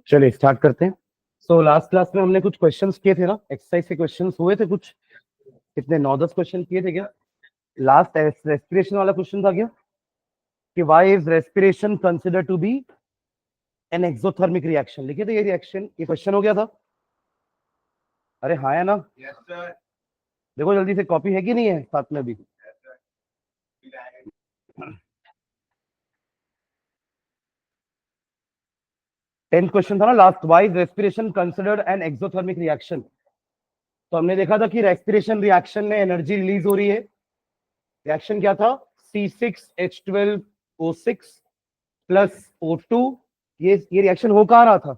चलिए स्टार्ट करते हैं। सो लास्ट क्लास में हमने कुछ क्वेश्चंस किए थे ना, एक्सरसाइज के क्वेश्चंस हुए थे कुछ, कितने 9-10 क्वेश्चन किए थे क्या? लास्ट रेस्पिरेशन वाला क्वेश्चन था क्या कि why is respiration consider to be an exothermic reaction? लिखे थे ये रिएक्शन, ये क्वेश्चन हो गया था। अरे हाँ है ना? देखो जल्दी से, कॉपी है कि नहीं है साथ में भी? 10th क्वेश्चन था ना last, why is respiration considered an exothermic reaction. तो हमने देखा था कि रेस्पिरेशन रिएक्शन में एनर्जी रिलीज हो रही है। रिएक्शन क्या था? C6H12O6 plus O2। ये रिएक्शन हो कहाँ रहा था?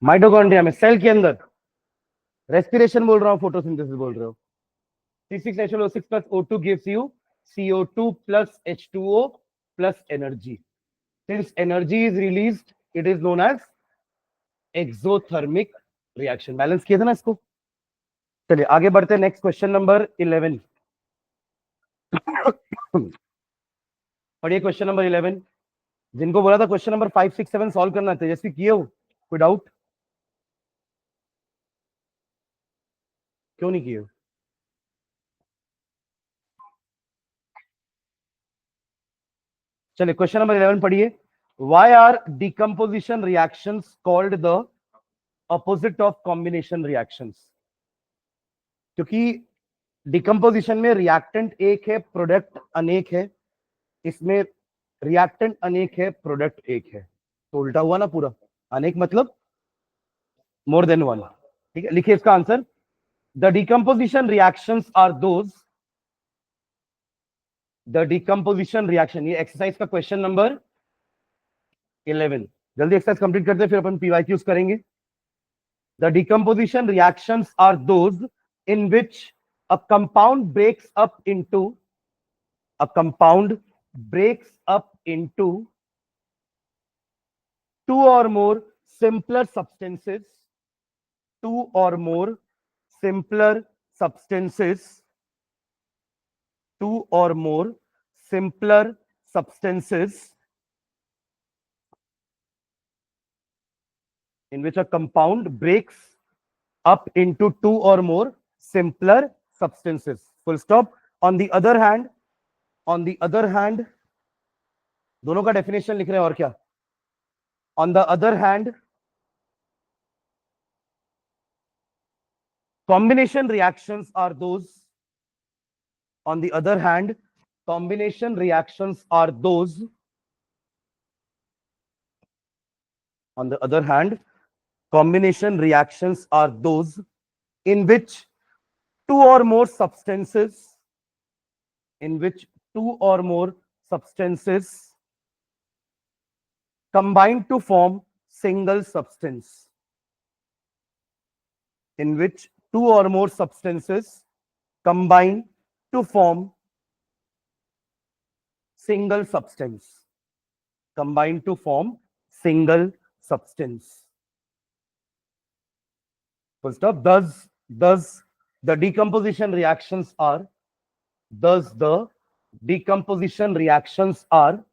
माइटोकॉन्ड्रिया में, सेल के अंदर। रेस्पिरेशन बोल रहा हूँ, फोटोसिंथेसिस बोल रहे हो। C6H12O6 plus O2 gives you CO2 plus H2O plus energy. Since energy is released, it is known as exothermic reaction. Balance किया था ना इसको। चलिए आगे बढ़ते हैं, नेक्स्ट क्वेश्चन नंबर 11। पढ़िए क्वेश्चन नंबर 11। जिनको बोला था क्वेश्चन नंबर 5, 6, 7 सॉल्व करना, तेजस्वी किए हो? कोई डाउट? क्यों नहीं किए हो? चलिए क्वेश्चन नंबर 11 पढ़िए। Why are decomposition reactions called the opposite of combination reactions? क्योंकि डिकम्पोजिशन में रिएक्टेंट एक है, प्रोडक्ट अनेक है। इसमें रिएक्टेंट अनेक है, प्रोडक्ट एक है, तो उल्टा हुआ ना पूरा। अनेक मतलब मोर देन वन। ठीक है, लिखिए इसका answer. The decomposition reactions are those, the decomposition reaction, ये एक्सरसाइज का क्वेश्चन नंबर 11। जल्दी एक्सरसाइज कंप्लीट करते हैं, फिर अपन पीवाईक्यूज करेंगे। The decomposition reactions are those in which a compound breaks up into a compound breaks up into two or more simpler substances, two or more simpler substances, two or more simpler substances in which a compound breaks up into two or more simpler substances, full stop. On the other hand, दोनों का definition लिख रहे हैं और क्या? On the other hand, combination reactions are those, on the other hand, combination reactions are those, on the other hand, combination reactions are those in which two or more substances, in which two or more substances combine to form single substance, in which two or more substances combine to form single substance, combine to form single substance. Full stop. Thus the decomposition reactions are, thus the decomposition reactions are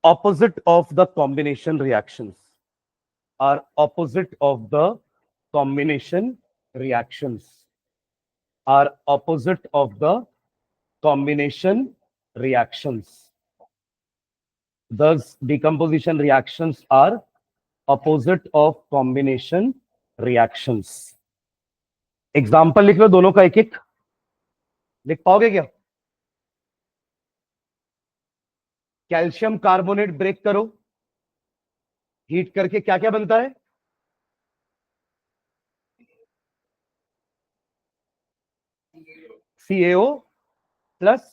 opposite of the combination reactions, are opposite of the combination reactions, are opposite of the combination reactions. Thus decomposition reactions are opposite of combination reactions. Example लिख लो दोनों का, एक एक लिख पाओगे क्या? Calcium carbonate break करो, heat करके क्या क्या बनता है? CaO plus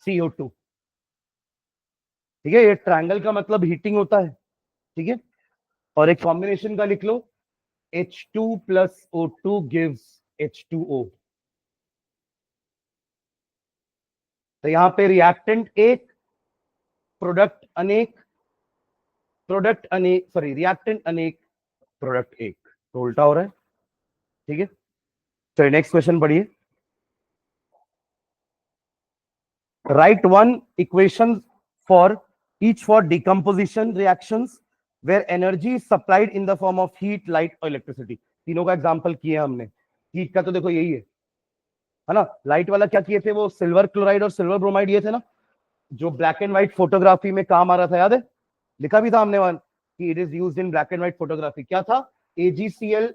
CO2। ठीक है, ये ट्रायंगल का मतलब हीटिंग होता है। ठीक है, और एक कॉम्बिनेशन का लिख लो, H2 plus O2 gives H2O। तो यहां पे रिएक्टेंट एक, प्रोडक्ट अनेक, प्रोडक्ट अनेक, सॉरी रिएक्टेंट अनेक, प्रोडक्ट एक, तो उल्टा हो रहा है। ठीक है, चलिए नेक्स्ट क्वेश्चन पढ़िए. Write one equation for each for decomposition reactions where energy is supplied in the form of heat, light और electricity. तीनों का एग्जांपल किया हमने. हीट का तो देखो यही है ना. लाइट वाला क्या किए थे, वो सिल्वर क्लोराइड और सिल्वर ब्रोमाइड ये थे ना, जो ब्लैक एंड व्हाइट फोटोग्राफी में काम आ रहा था, याद है? लिखा भी था हमने वन कि it is used in black and white photography. क्या था? AgCl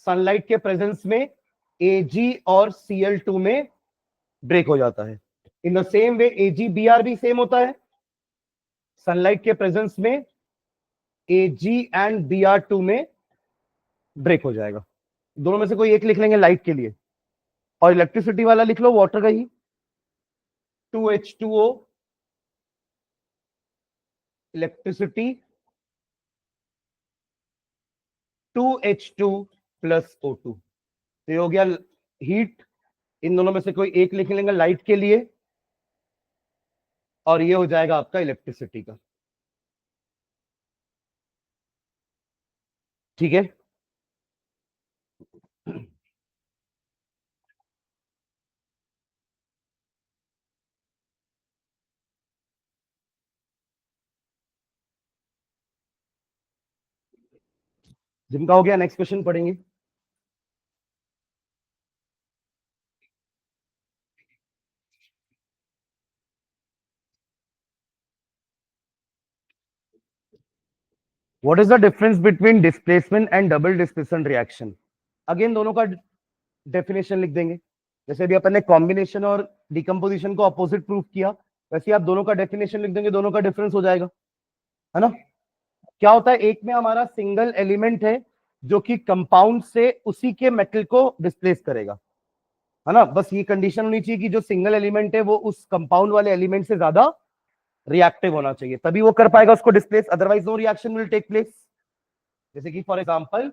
सनलाइट के प्रेजेंस में Ag और Cl2 में ब्रेक हो जाता है. इन द सेम वे AgBr भी सेम होता है. सनलाइट के प्रेजेंस में Ag एंड Br2 में ब्रेक हो जाएगा. दोनों में से कोई एक लिख लेंगे लाइट के लिए. और इलेक्ट्रिसिटी वाला लिख लो वाटर का ही, 2H2O electricity 2H2 plus O2. तो ये हो गया हीट. इन दोनों में से कोई एक लिख लेंगे लाइट के लिए और ये हो जाएगा आपका इलेक्ट्रिसिटी का. ठीक है. जिनका हो गया नेक्स्ट क्वेश्चन पढ़ेंगे. What is the difference between displacement and double displacement reaction? Again दोनों का डेफिनेशन लिख देंगे. जैसे भी अपन ने कॉम्बिनेशन और डिकम्पोजिशन को अपोजिट प्रूफ किया, वैसे आप दोनों का डेफिनेशन लिख देंगे, दोनों का डिफरेंस हो जाएगा, है ना. क्या होता है, एक में हमारा सिंगल एलिमेंट है जो कि कंपाउंड से उसी के मेटल को डिस्प्लेस करेगा, है ना. बस ये कंडीशन होनी चाहिए कि जो सिंगल एलिमेंट है वो उस कंपाउंड वाले एलिमेंट से ज्यादा रिएक्टिव होना चाहिए, तभी वो कर पाएगा उसको displace, otherwise no reaction will take place. जैसे कि for example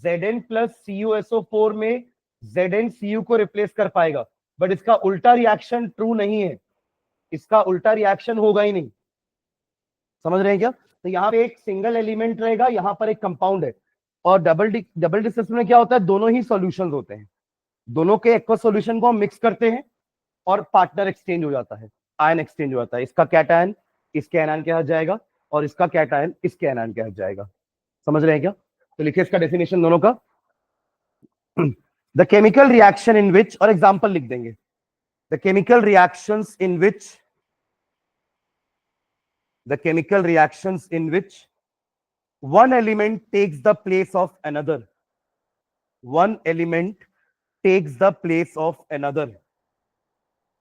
Zn plus CuSO4 में Zn Cu को रिप्लेस कर पाएगा, बट इसका उल्टा रिएक्शन ट्रू नहीं है, इसका उल्टा रिएक्शन होगा ही नहीं. समझ रहे हैं क्या? तो यहाँ पे एक सिंगल एलिमेंट रहेगा, यहाँ पर एक कंपाउंड है. और डबल डिस्प्लेसमेंट में क्या होता है, दोनों ही सॉल्यूशंस होते हैं, दोनों के एक्वा सॉल्यूशन को हम मिक्स करते हैं और पार्टनर एक्सचेंज हो जाता है, आयन एक्सचेंज हो जाता है. इसका कैटायन इसके एनायन के हाथ जाएगा और इसका कैटायन इसके एनायन के हाथ जाएगा. समझ रहे हैं क्या? तो लिखिए इसका डेफिनेशन दोनों का. द केमिकल रिएक्शन इन विच, और एग्जांपल लिख देंगे, the chemical reactions in which the chemical reactions in which one element takes the place of another, one element takes the place of another,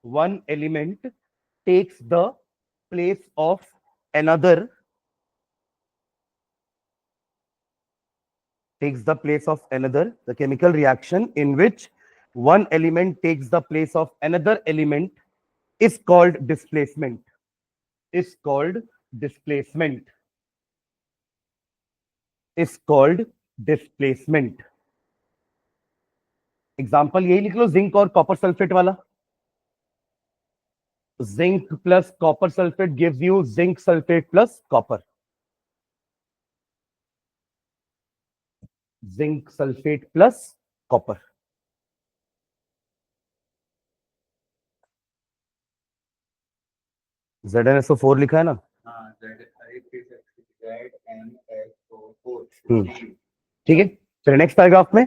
one element takes the place of another, takes the place of another, the chemical reaction in which one element takes the place of another element is called displacement, is called displacement, is called displacement. Example यही लिख लो, zinc और copper sulphate वाला. Zinc plus copper sulphate gives you zinc sulphate plus copper, zinc sulphate plus copper. ZnSO4 लिखा है ना. ठीक है. चलिए नेक्स्ट पैराग्राफ में,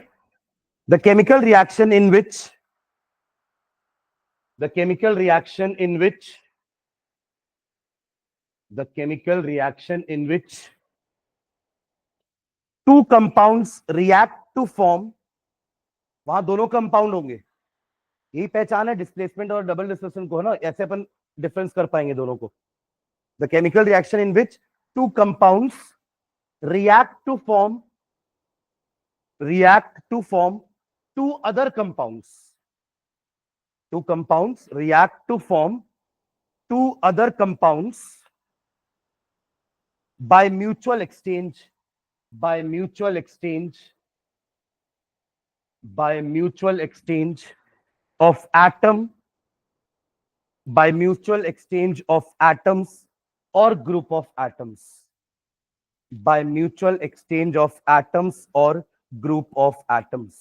the chemical reaction in which, the chemical reaction in which, the chemical reaction in which two compounds react to form, वहां दोनों compound होंगे. यही पहचान है डिस्प्लेसमेंट और डबल डिस्प्लेसमेंट को, है ना, ऐसे अपन डिफरेंस कर पाएंगे दोनों को. The chemical reaction in which two compounds react to form two other compounds, two compounds react to form two other compounds by mutual exchange, by mutual exchange, by mutual exchange of atom, by mutual exchange of atoms or group of atoms, by mutual exchange of atoms or group of atoms.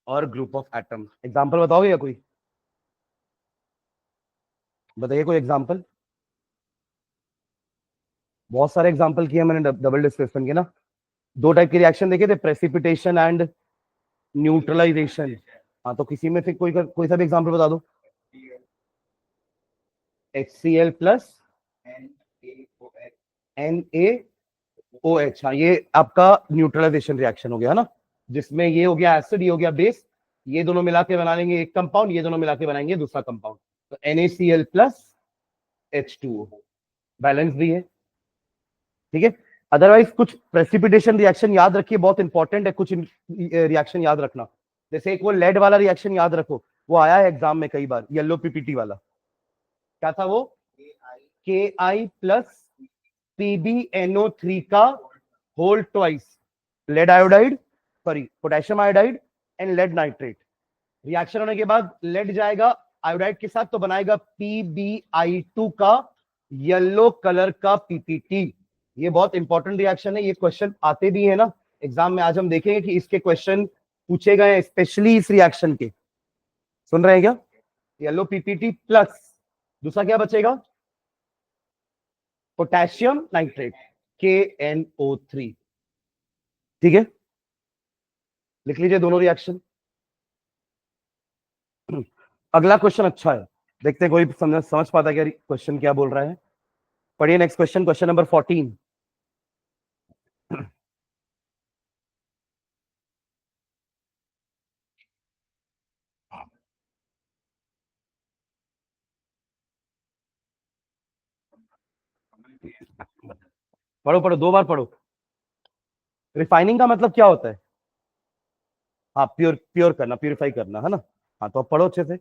और group of atom. Example बताओगे या कोई? बताइए कोई example. बहुत सारे example किए मैंने डबल डिस्प्लेसमेंट के ना। दो टाइप के रिएक्शन देखे थे, प्रेसिपिटेशन एंड न्यूट्रलाइजेशन। हाँ तो किसी में से कोई सा भी एग्जांपल बता दो। HCl plus NaOH। हाँ ये आपका न्यूट्रलाइजेशन रिएक्शन हो गया ना, जिसमें ये हो गया एसिड, ये हो गया बेस, ये दोनों मिला के बनाएंगे एक कंपाउंड, ये दोनों मिला के बनाएंगे दूसरा कंपाउंड। तो NaCl प्लस H2O बैलेंस भी है, ठीक है। अदरवाइज कुछ प्रेसिपिटेशन रिएक्शन याद रखिए, बहुत इंपॉर्टेंट है कुछ रिएक्शन याद रखना। जैसे एक वो लेड वाला रिएक्शन याद रखो, वो आया है एग्जाम में कई बार, येलो पीपीटी वाला। क्या था वो? Ki प्लस PbNO3 का whole twice, lead iodide, sorry potassium iodide and lead nitrate. Reaction होने के बाद लेड जाएगा आयोडाइड के साथ तो बनाएगा PbI2 का येलो कलर का पीपीटी। ये बहुत इंपॉर्टेंट रिएक्शन है, ये क्वेश्चन आते भी है ना एग्जाम में। आज हम देखेंगे कि इसके क्वेश्चन पूछे गए स्पेशली इस रिएक्शन के। सुन रहे हैं क्या? येलो पीपीटी प्लस दूसरा क्या बचेगा? Potassium nitrate KNO3। ठीक है, लिख लीजिए दोनों रिएक्शन। अगला क्वेश्चन अच्छा है, देखते हैं कोई समझ पाता क्या क्वेश्चन क्या बोल रहा है। पढ़िए नेक्स्ट क्वेश्चन, क्वेश्चन नंबर 14। पढ़ो पढ़ो, दो बार पढ़ो। रिफाइनिंग का मतलब क्या होता है? हाँ प्योर, प्योर करना, प्योरीफाई करना है ना। हाँ तो अब पढ़ो अच्छे से।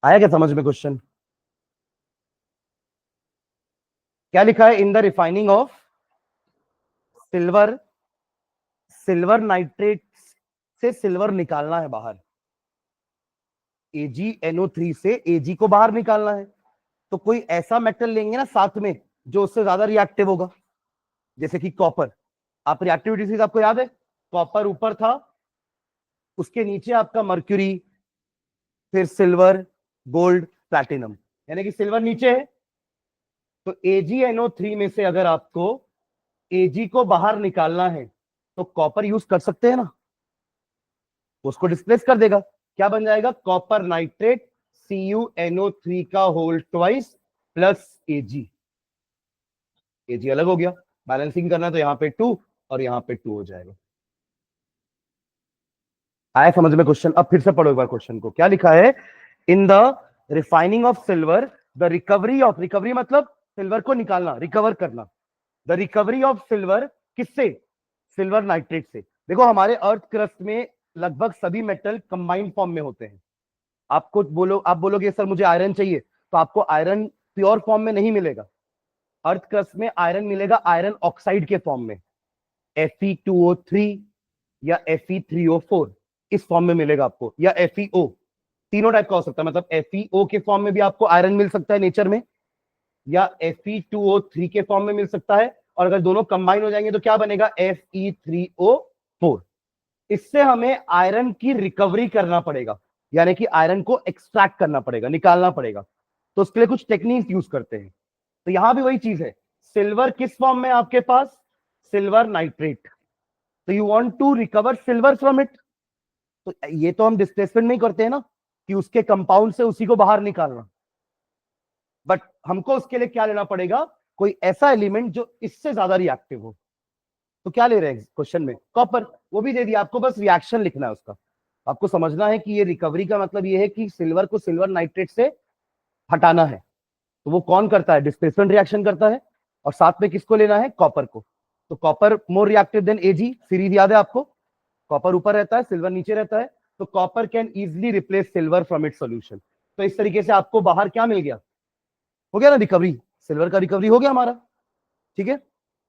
आया क्या समझ में क्वेश्चन? क्या लिखा है? In the refining of silver, silver nitrate से सिल्वर निकालना है बाहर, AgNO3 से Ag को बाहर निकालना है। तो कोई ऐसा मेटल लेंगे ना साथ में जो उससे ज्यादा रिएक्टिव होगा, जैसे कि कॉपर। आप रिएक्टिविटी से आपको याद है, कॉपर ऊपर था, उसके नीचे आपका मर्क्यूरी, फिर सिल्वर, गोल्ड, प्लैटिनम, यानी कि सिल्वर नीचे है। तो AgNO3 में से अगर आपको Ag को बाहर निकालना है तो कॉपर यूज कर सकते हैं ना, उसको डिस्प्लेस कर देगा। क्या बन जाएगा? कॉपर नाइट्रेट CuNO3 का whole twice plus Ag। Ag अलग हो गया, बैलेंसिंग करना तो यहाँ पे 2 और यहाँ पे 2 हो जाएगा। आया समझ में क्वेश्चन? अब फिर से पढ़ो एक बार क्वेश्चन को। क्या लिखा है? In the refining of silver, the recovery of, recovery मतलब सिल्वर को निकालना, रिकवर करना। द रिकवरी ऑफ सिल्वर किससे? सिल्वर नाइट्रेट से। देखो हमारे अर्थ क्रस्ट में लगभग सभी मेटल कंबाइंड फॉर्म में होते हैं। आपको बोलो, आप बोलोगे सर मुझे आयरन चाहिए, तो आपको आयरन प्योर फॉर्म में नहीं मिलेगा। अर्थ क्रस्ट में आयरन मिलेगा आयरन ऑक्साइड के फॉर्म में, Fe2O3 या Fe3O4, इस फॉर्म में मिलेगा आपको, या FeO। तीनों टाइप का हो सकता है, मतलब FeO के फॉर्म में भी आपको आयरन मिल सकता है नेचर में, या Fe2O3 के फॉर्म में मिल सकता है, और अगर दोनों कंबाइन हो जाएंगे तो क्या बनेगा? Fe3O4। इससे हमें आयरन की रिकवरी करना पड़ेगा, यानी कि आयरन को एक्सट्रैक्ट करना पड़ेगा, निकालना पड़ेगा। तो उसके लिए कुछ टेक्निक यूज करते हैं। तो यहां भी वही चीज है, सिल्वर किस फॉर्म में आपके पास? Silver nitrate. तो you want to recover silver from it, तो ये तो हम डिस्प्लेसमेंट नहीं करते हैं ना, कि उसके कंपाउंड से उसी को बाहर निकालना। बट हमको उसके लिए क्या लेना पड़ेगा? कोई ऐसा एलिमेंट जो इससे ज्यादा रिएक्टिव हो। तो क्या ले रहे हैं क्वेश्चन में? कॉपर। वो भी दे दिया आपको, बस रिएक्शन लिखना है उसका। आपको समझना है कि ये रिकवरी का मतलब ये है कि सिल्वर को सिल्वर नाइट्रेट से हटाना है। तो वो कौन करता है? डिस्प्लेसमेंट रिएक्शन करता है। और साथ में किसको लेना है? कॉपर को। तो कॉपर मोर रिएक्टिव देन Ag, सीरीज याद है आपको? कॉपर ऊपर रहता है, सिल्वर नीचे रहता है, तो copper can easily replace silver from it solution. तो इस तरीके से आपको बाहर क्या मिल गया? हो गया ना रिकवरी, सिल्वर का रिकवरी हो गया हमारा। ठीक है,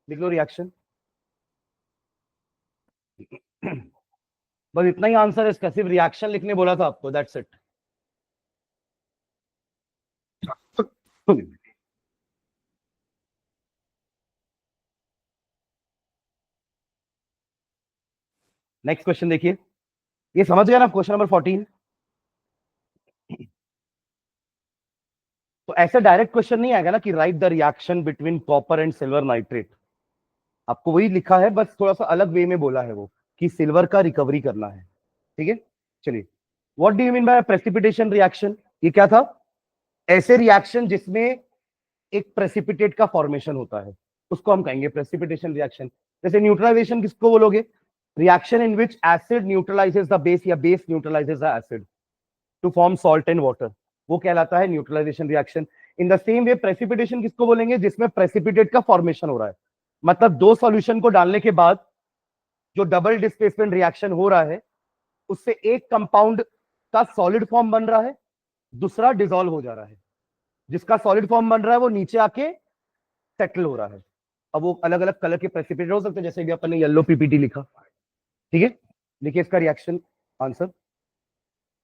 लिख लो रिएक्शन। बस इतना ही आंसर है इसका, सिर्फ रिएक्शन लिखने बोला था आपको, दैट्स इट। नेक्स्ट क्वेश्चन देखिए, ये समझ गया ना, क्वेश्चन नंबर 14। तो ऐसे डायरेक्ट क्वेश्चन नहीं आएगा ना कि right the reaction between copper and silver nitrate, आपको वही लिखा है, बस थोड़ा सा अलग वे में बोला है वो, कि सिल्वर का रिकवरी करना है। ठीक है, चलिए, what do you mean by precipitation reaction? ये क्या था? ऐसे रिएक्शन जिसमें एक प्रेसिपिटेट का फॉर्मेशन होता है, उसको हम कहेंगे प्रेसिपिटेशन रिएक्शन। जैसे न्यूट्रलाइजेशन किसको बोलोगे? Reaction in which acid neutralizes the base या base neutralizes the acid to form salt and water, वो कहलाता है neutralization reaction. In the same way precipitation किसको बोलेंगे? जिसमें प्रेसिपिटेट का फॉर्मेशन हो रहा है, मतलब दो सॉल्यूशन को डालने के बाद जो डबल डिस्प्लेसमेंट रिएक्शन हो रहा है, उससे एक कंपाउंड का सॉलिड फॉर्म बन रहा है, दूसरा डिसॉल्व हो जा रहा है। जिसका सॉलिड फॉर्म बन रहा है वो नीचे आके सेटल हो रहा है। अब वो अलग अलग कलर के प्रेसिपिटेट हो सकते हैं, जैसे कि अपन ने येलो पीपीटी लिखा। ठीक है, देखिए इसका reaction answer,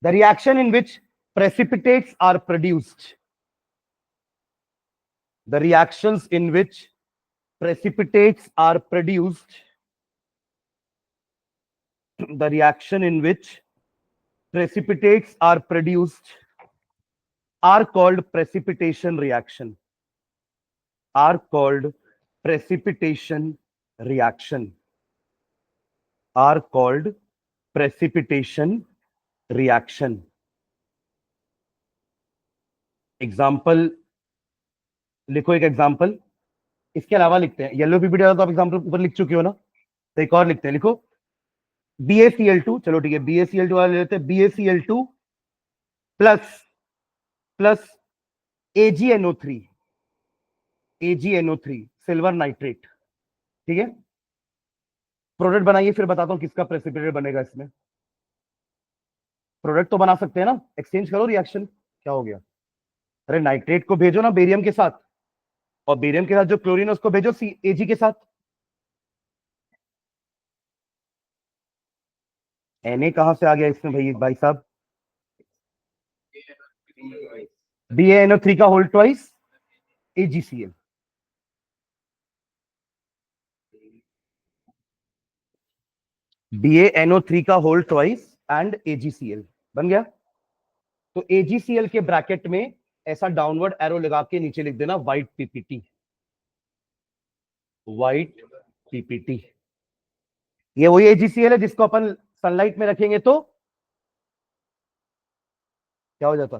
the reaction in which precipitates are produced, the reactions in which precipitates are produced, the reaction in which precipitates are produced are called precipitation reaction, are called precipitation reaction, are called precipitation reaction। Example लिखो, एक example, इसके अलावा लिखते हैं, yellow PPT तो आप example ऊपर लिख चुके हो ना, तो एक और लिखते हैं, लिखो BaCl2, चलो ठीक है, BaCl2 वाले लेते हैं, BaCl2 plus plus AgNO3, AgNO3 silver nitrate. ठीक है, प्रोडक्ट बनाइए, फिर बताता हूं किसका प्रेसिपिटेट बनेगा इसमें। प्रोडक्ट तो बना सकते हैं ना, एक्सचेंज करो रिएक्शन, क्या हो गया? अरे नाइट्रेट को भेजो ना बेरियम के साथ, और बेरियम के साथ जो क्लोरीन है उसको भेजो Ag के साथ। Na कहां से आ गया इसमें भाई, भाई साहब? BaNO3 का होल ट्वाइस AgCl, BaNO3 का होल ट्वाइस एंड AgCl बन गया। तो AgCl के ब्रैकेट में ऐसा डाउनवर्ड एरो लगा के नीचे लिख देना व्हाइट पीपीटी, व्हाइट पीपीटी। ये वही AgCl है जिसको अपन सनलाइट में रखेंगे तो क्या हो जाता?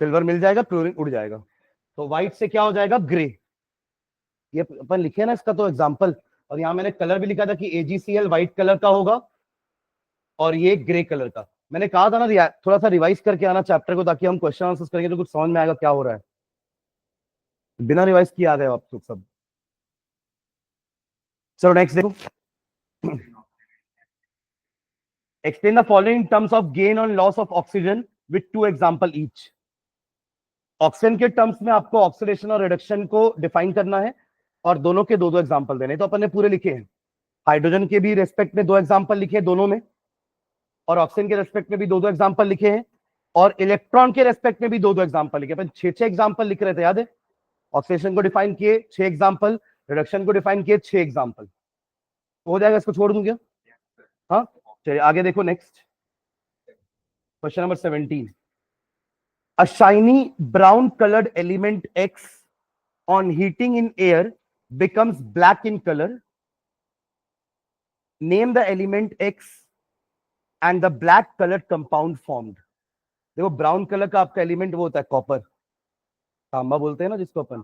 सिल्वर मिल जाएगा, क्लोरीन उड़ जाएगा, तो व्हाइट से क्या हो जाएगा? ग्रे। ये अपन लिखे ना इसका तो एग्जांपल, और यहां मैंने कलर भी लिखा था कि AgCl व्हाइट कलर का होगा और ये ग्रे कलर का। मैंने कहा था ना थोड़ा सा रिवाइज करके आना चैप्टर को, ताकि हम क्वेश्चन आंसर करेंगे तो कुछ समझ में आएगा क्या हो रहा है। बिना रिवाइज किए आ गए आप लोग सब। चलो नेक्स्ट देखो, explain the following terms of gain और loss of oxygen with 2 example each. Oxygen के टर्म्स में आपको ऑक्सीडेशन और रिडक्शन को डिफाइन करना है, और दोनों के दो दो एग्जांपल देने, तो अपन ने पूरे लिखे हैं। हाइड्रोजन के भी रेस्पेक्ट में 2 एग्जांपल लिखे दोनों में, और ऑक्सीजन के रेस्पेक्ट में भी 2 एग्जांपल लिखे हैं, और इलेक्ट्रॉन के रेस्पेक्ट में भी 2 एग्जांपल लिखे। अपन 6 एग्जांपल लिख रहे थे, याद है? ऑक्सीडेशन को डिफाइन किए 6 एग्जांपल, रिडक्शन को डिफाइन किए 6 एग्जांपल। हो जाएगा, इसको छोड़ दूं क्या? हाँ, चलिए आगे देखो, next question number 17। A shiny brown colored element X on heating in air becomes black in color. Name the element X and the black colored compound formed. देखो ब्राउन कलर का आपका एलिमेंट वो होता है कॉपर, तांबा बोलते हैं ना जिसको अपन,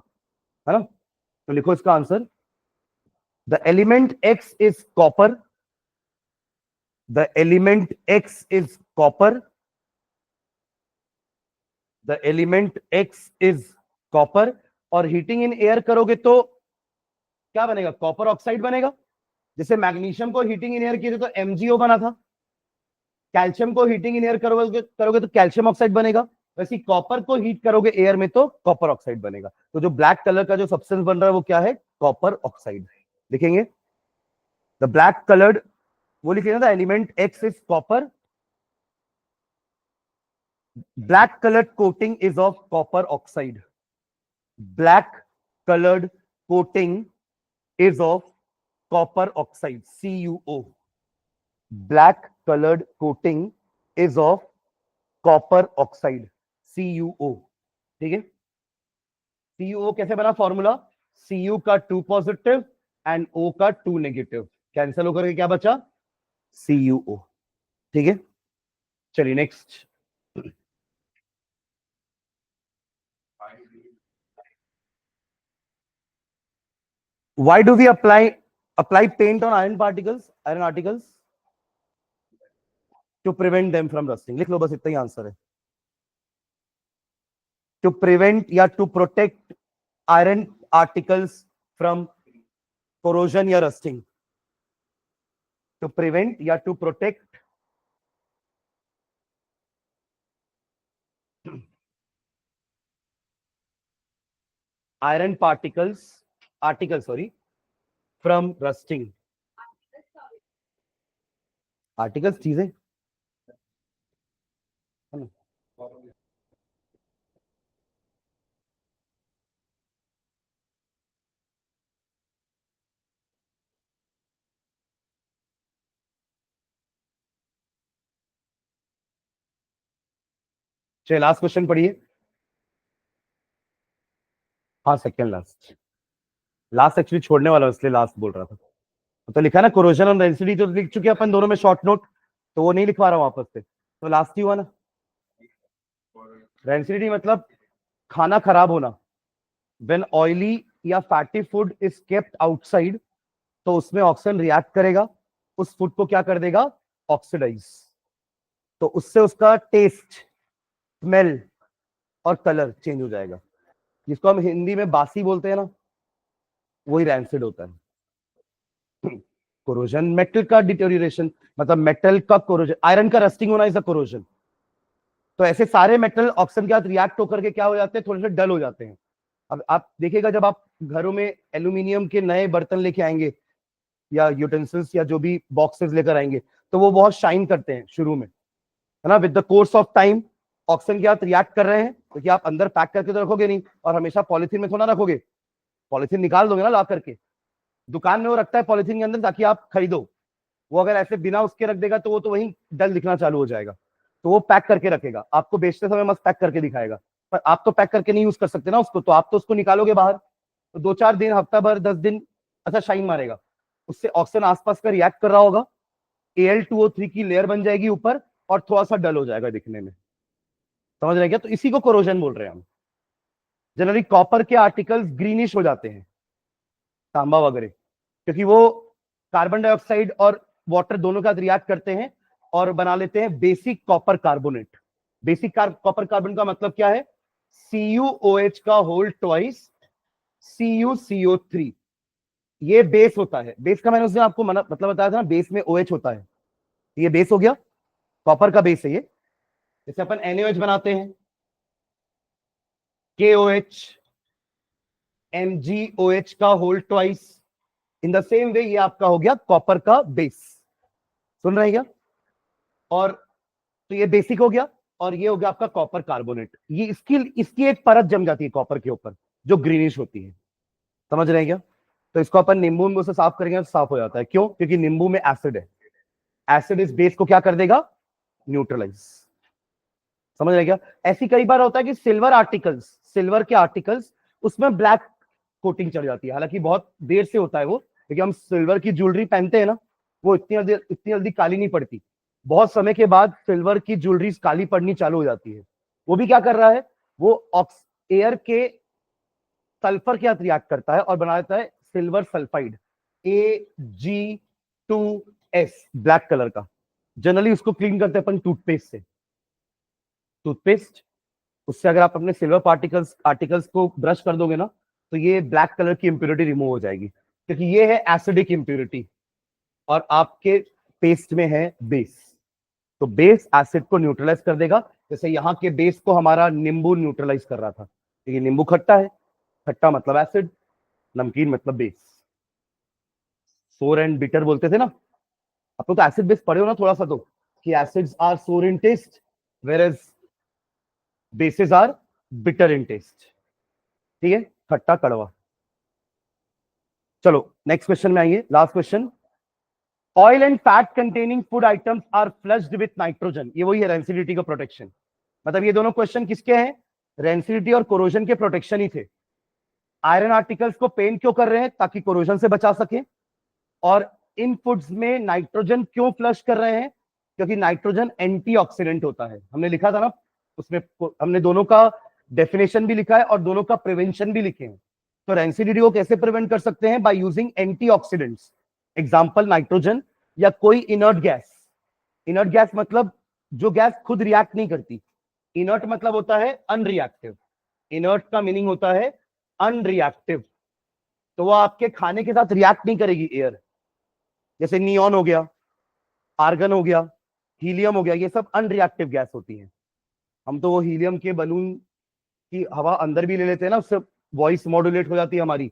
है ना? तो लिखो इसका answer, the element X is copper, the element X is copper, the element X is copper, और हीटिंग इन एयर करोगे तो क्या बनेगा? कॉपर ऑक्साइड बनेगा। जैसे मैग्नीशियम को हीटिंग इन एयर किए थे तो MgO बना था, कैल्शियम को हीटिंग इन एयर करोगे तो कैल्शियम ऑक्साइड बनेगा। वैसे कॉपर को हीट करोगे एयर में तो कॉपर ऑक्साइड बनेगा। तो जो ब्लैक कलर का जो सब्सटेंस बन रहा है वो क्या है? Copper oxide. लिखेंगे द ब्लैक कलर्ड, वो लिखेंगे the element x is copper, black colored coating is of copper oxide. Black colored coating is of copper oxide, CuO. Black colored coating is of copper oxide, CuO. ठीक है, CuO कैसे बना formula? Cu का 2 positive and O का 2 negative, cancel होकर के क्या बचा? CuO. ठीक है, चलिए next. Why do we apply paint on iron articles? To prevent them from rusting. लिख लो, बस इतना ही आंसर है. To prevent या to protect iron articles from corrosion या rusting. To prevent या to protect iron particles from rusting. Articles चीजें. चलिए last question पढ़िए. हाँ सेकेंड लास्ट एक्चुअली छोड़ने वाला इसलिए लास्ट बोल रहा था. तो लिखा ना कोरोजन और डेंसिटी, तो लिख चुके अपन दोनों में शॉर्ट नोट, तो वो नहीं लिखवा रहा वापस से, तो लास्ट ही हुआ ना. डेंसिटी मतलब खाना खराब होना. व्हेन ऑयली या fatty food is kept outside, तो उसमें ऑक्सीजन रिएक्ट करेगा, उस फूड को क्या कर देगा? ऑक्सीडाइज. तो उससे उसका टेस्ट, स्मेल और कलर चेंज हो जाएगा. जिसको हम हिंदी में बासी बोलते हैं ना, वही रैंसिड होता है. कोरोजन मेटल का डिटेरियोरेशन, मतलब मेटल का कोरोजन, आयरन का रस्टिंग होना इज अ कोरोजन. तो ऐसे सारे मेटल ऑक्सीजन के साथ रिएक्ट होकर के क्या हो जाते हैं? थोड़े से डल हो जाते हैं. अब आप देखिएगा जब आप घरों में एल्यूमिनियम के नए बर्तन लेके आएंगे या यूटेंसिल्स या जो भी बॉक्सेस लेकर आएंगे, तो वो बहुत शाइन करते हैं शुरू में, है ना. With the course of time oxygen के साथ रिएक्ट कर रहे हैं, तो क्या आप अंदर पैक करके तो रखोगे नहीं, और हमेशा पॉलिथीन में थोड़ा रखोगे. पॉलिथीन निकाल दोगे ना ला करके. दुकान में वो रखता है पॉलिथीन के अंदर ताकि आप खरीदो. वो अगर ऐसे बिना उसके रख देगा तो वो तो वहीं डल दिखना चालू हो जाएगा. तो वो पैक करके रखेगा, आपको बेचते समय मस्त पैक करके दिखाएगा, पर आप तो पैक करके नहीं यूज कर सकते ना उसको, तो आप तो उसको निकालोगे बाहर, तो 2-4 दिन, हफ्ता भर, 10 दिन अच्छा शाइन मारेगा. उससे ऑक्सीजन आसपास का रिएक्ट कर रहा होगा, Al2O3 की लेयर बन जाएगी ऊपर, और थोड़ा सा डल हो जाएगा दिखने में. समझ रहे क्या? तो इसी को कोरोजन बोल रहे हैं हम. जनरली कॉपर के आर्टिकल्स ग्रीनिश हो जाते हैं, तांबा वगैरह, क्योंकि वो कार्बन डाइऑक्साइड और वाटर दोनों का रिएक्ट करते हैं और बना लेते हैं basic copper carbonate. Basic copper carbon का मतलब क्या है? CuOH का होल ट्वाइस CuCO3. ये बेस होता है. बेस का मैंने उस दिन आपको मतलब बताया था ना, बेस में OH होता है. ये बेस हो गया, कॉपर का बेस है ये. जैसे अपन NaOH बनाते हैं, KOH, MgOH का whole twice. In the same way ये आपका हो गया कॉपर का बेस. सुन रहे हैं क्या? और तो ये बेसिक हो गया, और ये हो गया आपका कॉपर कार्बोनेट. ये इसकी एक परत जम जाती है कॉपर के ऊपर, जो ग्रीनिश होती है. समझ रहे हैं क्या? तो इसको अपन नींबू से साफ करेंगे तो साफ हो जाता है. क्यों? क्योंकि नींबू में एसिड है. एसिड इस बेस को क्या कर देगा? न्यूट्रलाइज. समझ रहे क्या? ऐसी कई बार होता है कि सिल्वर के आर्टिकल्स उसमें ब्लैक कोटिंग चढ़ जाती है. हालांकि बहुत देर से होता है वो, क्योंकि हम सिल्वर की ज्वेलरी पहनते हैं ना, वो इतनी जल्दी काली नहीं पड़ती. बहुत समय के बाद सिल्वर की ज्वेलरी काली पड़नी चालू हो जाती है. वो भी क्या कर रहा है? वो एयर के सल्फर के साथ रिएक्ट करता है और बना देता है silver sulphide, Ag2S, black colour का. जनरली उसको क्लीन करते हैं अपन टूथपेस्ट से. उससे अगर आप अपने सिल्वर आर्टिकल्स को ब्रश कर दोगे ना, तो ये ब्लैक कलर की इंप्योरिटी रिमूव हो जाएगी, क्योंकि ये है एसिडिक इंप्योरिटी और आपके पेस्ट में है बेस. तो बेस एसिड को न्यूट्रलाइज कर देगा. जैसे यहाँ के बेस को हमारा नींबू न्यूट्रलाइज कर रहा था, क्योंकि नींबू खट्टा है. खट्टा मतलब एसिड, नमकीन मतलब बेस. सोर एंड बिटर बोलते थे ना, आप लोग तो एसिड बेस पढ़े हो ना थोड़ा सा, तो कि acids are sour in taste whereas bases are bitter in taste. ठीक है, खट्टा कड़वा। चलो नेक्स्ट क्वेश्चन में आइए, last question. Oil and fat containing food items are flushed with nitrogen. ये वही है रेंसिडिटी का प्रोटेक्शन, मतलब ये दोनों क्वेश्चन किसके हैं, रेंसिडिटी और कोरोजन के प्रोटेक्शन ही थे। आयरन आर्टिकल्स को पेन क्यों कर रहे हैं, ताकि कोरोजन से बचा सके। और इन फूड्स में नाइट्रोजन क्यों फ्लश कर रहे हैं, क्योंकि नाइट्रोजन एंटीऑक्सीडेंट होता है। हमने लिखा था ना उसमें, हमने दोनों का डेफिनेशन भी लिखा है और दोनों का प्रिवेंशन भी लिखे हैं। तो रेंसिडिटी को कैसे प्रिवेंट कर सकते हैं, by using antioxidants, example nitrogen, या कोई इनर्ट गैस। इनर्ट गैस मतलब जो गैस खुद रिएक्ट नहीं करती। इनर्ट मतलब होता है अनरिएक्टिव, इनर्ट का मीनिंग होता है अनरिएक्टिव, तो वो आपके खाने के साथ रिएक्ट नहीं करेगी एयर। जैसे नियॉन हो गया, आर्गन हो गया, हीलियम हो गया, ये सब अनरिएक्टिव गैस होती हैं। हम तो वो हीलियम के बलून की हवा अंदर भी ले लेते हैं ना, उससे वॉइस मॉड्यूलेट हो जाती है हमारी,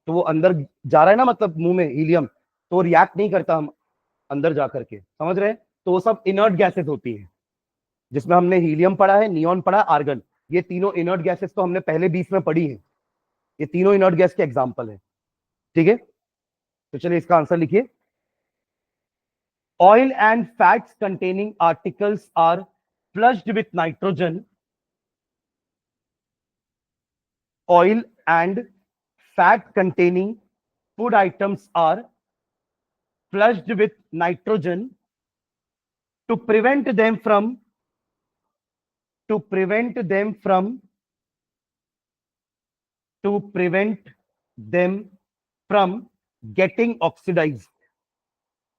तो वो अंदर जा रहा है ना, मतलब मुंह में हीलियम, तो वो रिएक्ट नहीं करता हम अंदर जा करके, समझ रहे हैं। तो वो सब इनर्ट गैसेस होती हैं, जिसमें हमने हीलियम पढ़ा है, नियॉन पढ़ा, आर्गन, ये तीनों इनर्ट गैसेस तो हमने पहले 20 में पढ़ी है। ये तीनों इनर्ट गैस के एग्जाम्पल है। ठीक है, तो चलिए इसका आंसर लिखिए। Oil and fats containing articles are flushed with nitrogen. Oil and fat containing food items are flushed with nitrogen to prevent them from to prevent them from to prevent them from getting oxidized,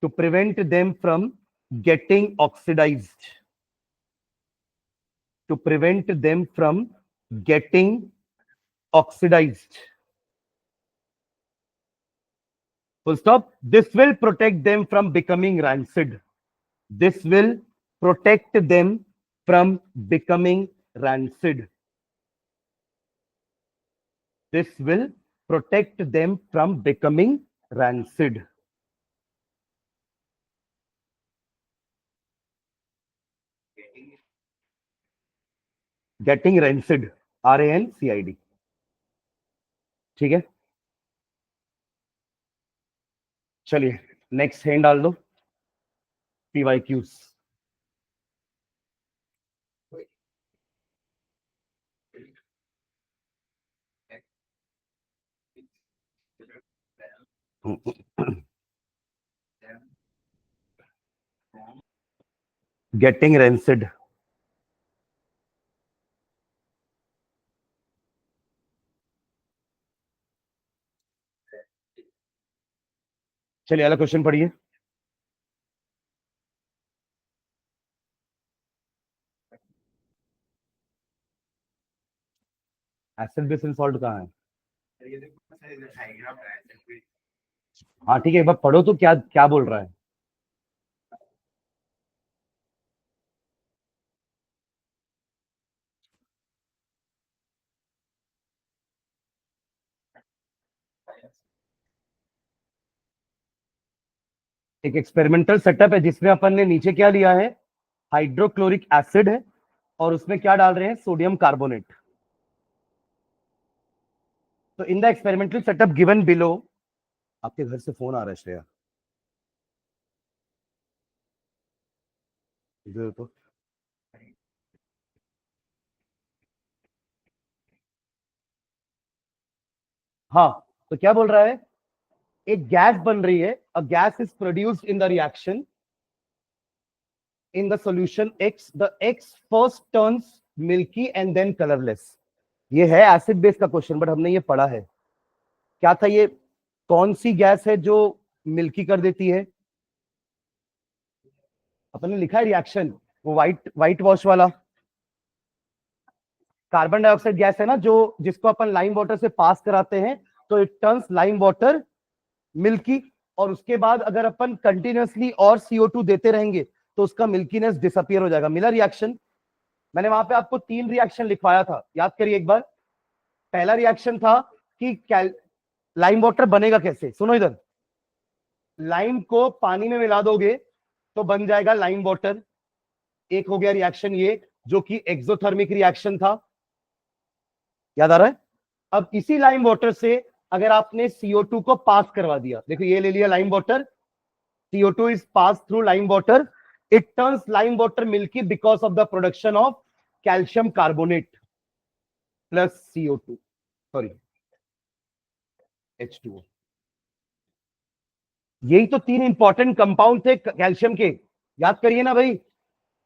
to prevent them from getting oxidized, to prevent them from getting oxidized. Full stop. This will protect them from becoming rancid. This will protect them from becoming rancid. This will protect them from becoming rancid. Getting rancid. RANCID. ठीक है, चलिए next hand डाल दो, PYQs। Getting rancid. चलिए अगला question पढ़िए। Acid base and salt कहाँ है? हाँ ठीक है, एक बार पढ़ो तो क्या क्या बोल रहा है। एक एक्सपेरिमेंटल सेटअप है जिसमें अपन ने नीचे क्या लिया है, हाइड्रोक्लोरिक एसिड है, और उसमें क्या डाल रहे हैं, सोडियम कार्बोनेट। तो in the experimental setup given below, आपके घर से फोन आ रहा है श्रेया, इधर तो। हाँ, तो क्या बोल रहा है, एक गैस बन रही है, a gas is produced in the reaction in the solution X, the X first turns milky and then colorless। ये है एसिड बेस का क्वेश्चन, बट हमने ये पढ़ा है। क्या था ये, कौन सी गैस है जो मिल्की कर देती है? अपन ने लिखा है रिएक्शन, वो व्हाइट वॉश वाला, कार्बन डाइऑक्साइड गैस है ना, जो जिसको अपन लाइम वाटर से पास कराते हैं, तो it turns lime water milky. और उसके बाद अगर अपन कंटिन्यूअसली और CO2 देते रहेंगे तो उसका मिल्कीनेस डिसअपियर हो जाएगा। मिला रिएक्शन? मैंने वहां पे आपको 3 रिएक्शन लिखवाया था, याद करिए एक बार। पहला रिएक्शन था कि लाइम वाटर बनेगा कैसे, सुनो इधर। लाइम को पानी में मिला दोगे तो बन जाएगा लाइम वाटर। एक हो गया रिएक्शन ये, जो कि एक्सोथर्मिक रिएक्शन था, याद आ रहा है। अब इसी लाइम वाटर से अगर आपने CO2 को पास करवा दिया, देखो ये ले लिया lime water, CO2 is passed through lime water. It turns lime water milky because of the production of calcium carbonate plus CO2. Sorry, H2O. यही तो तीन इंपॉर्टेंट कंपाउंड थे कैल्शियम के, याद करिए ना भाई।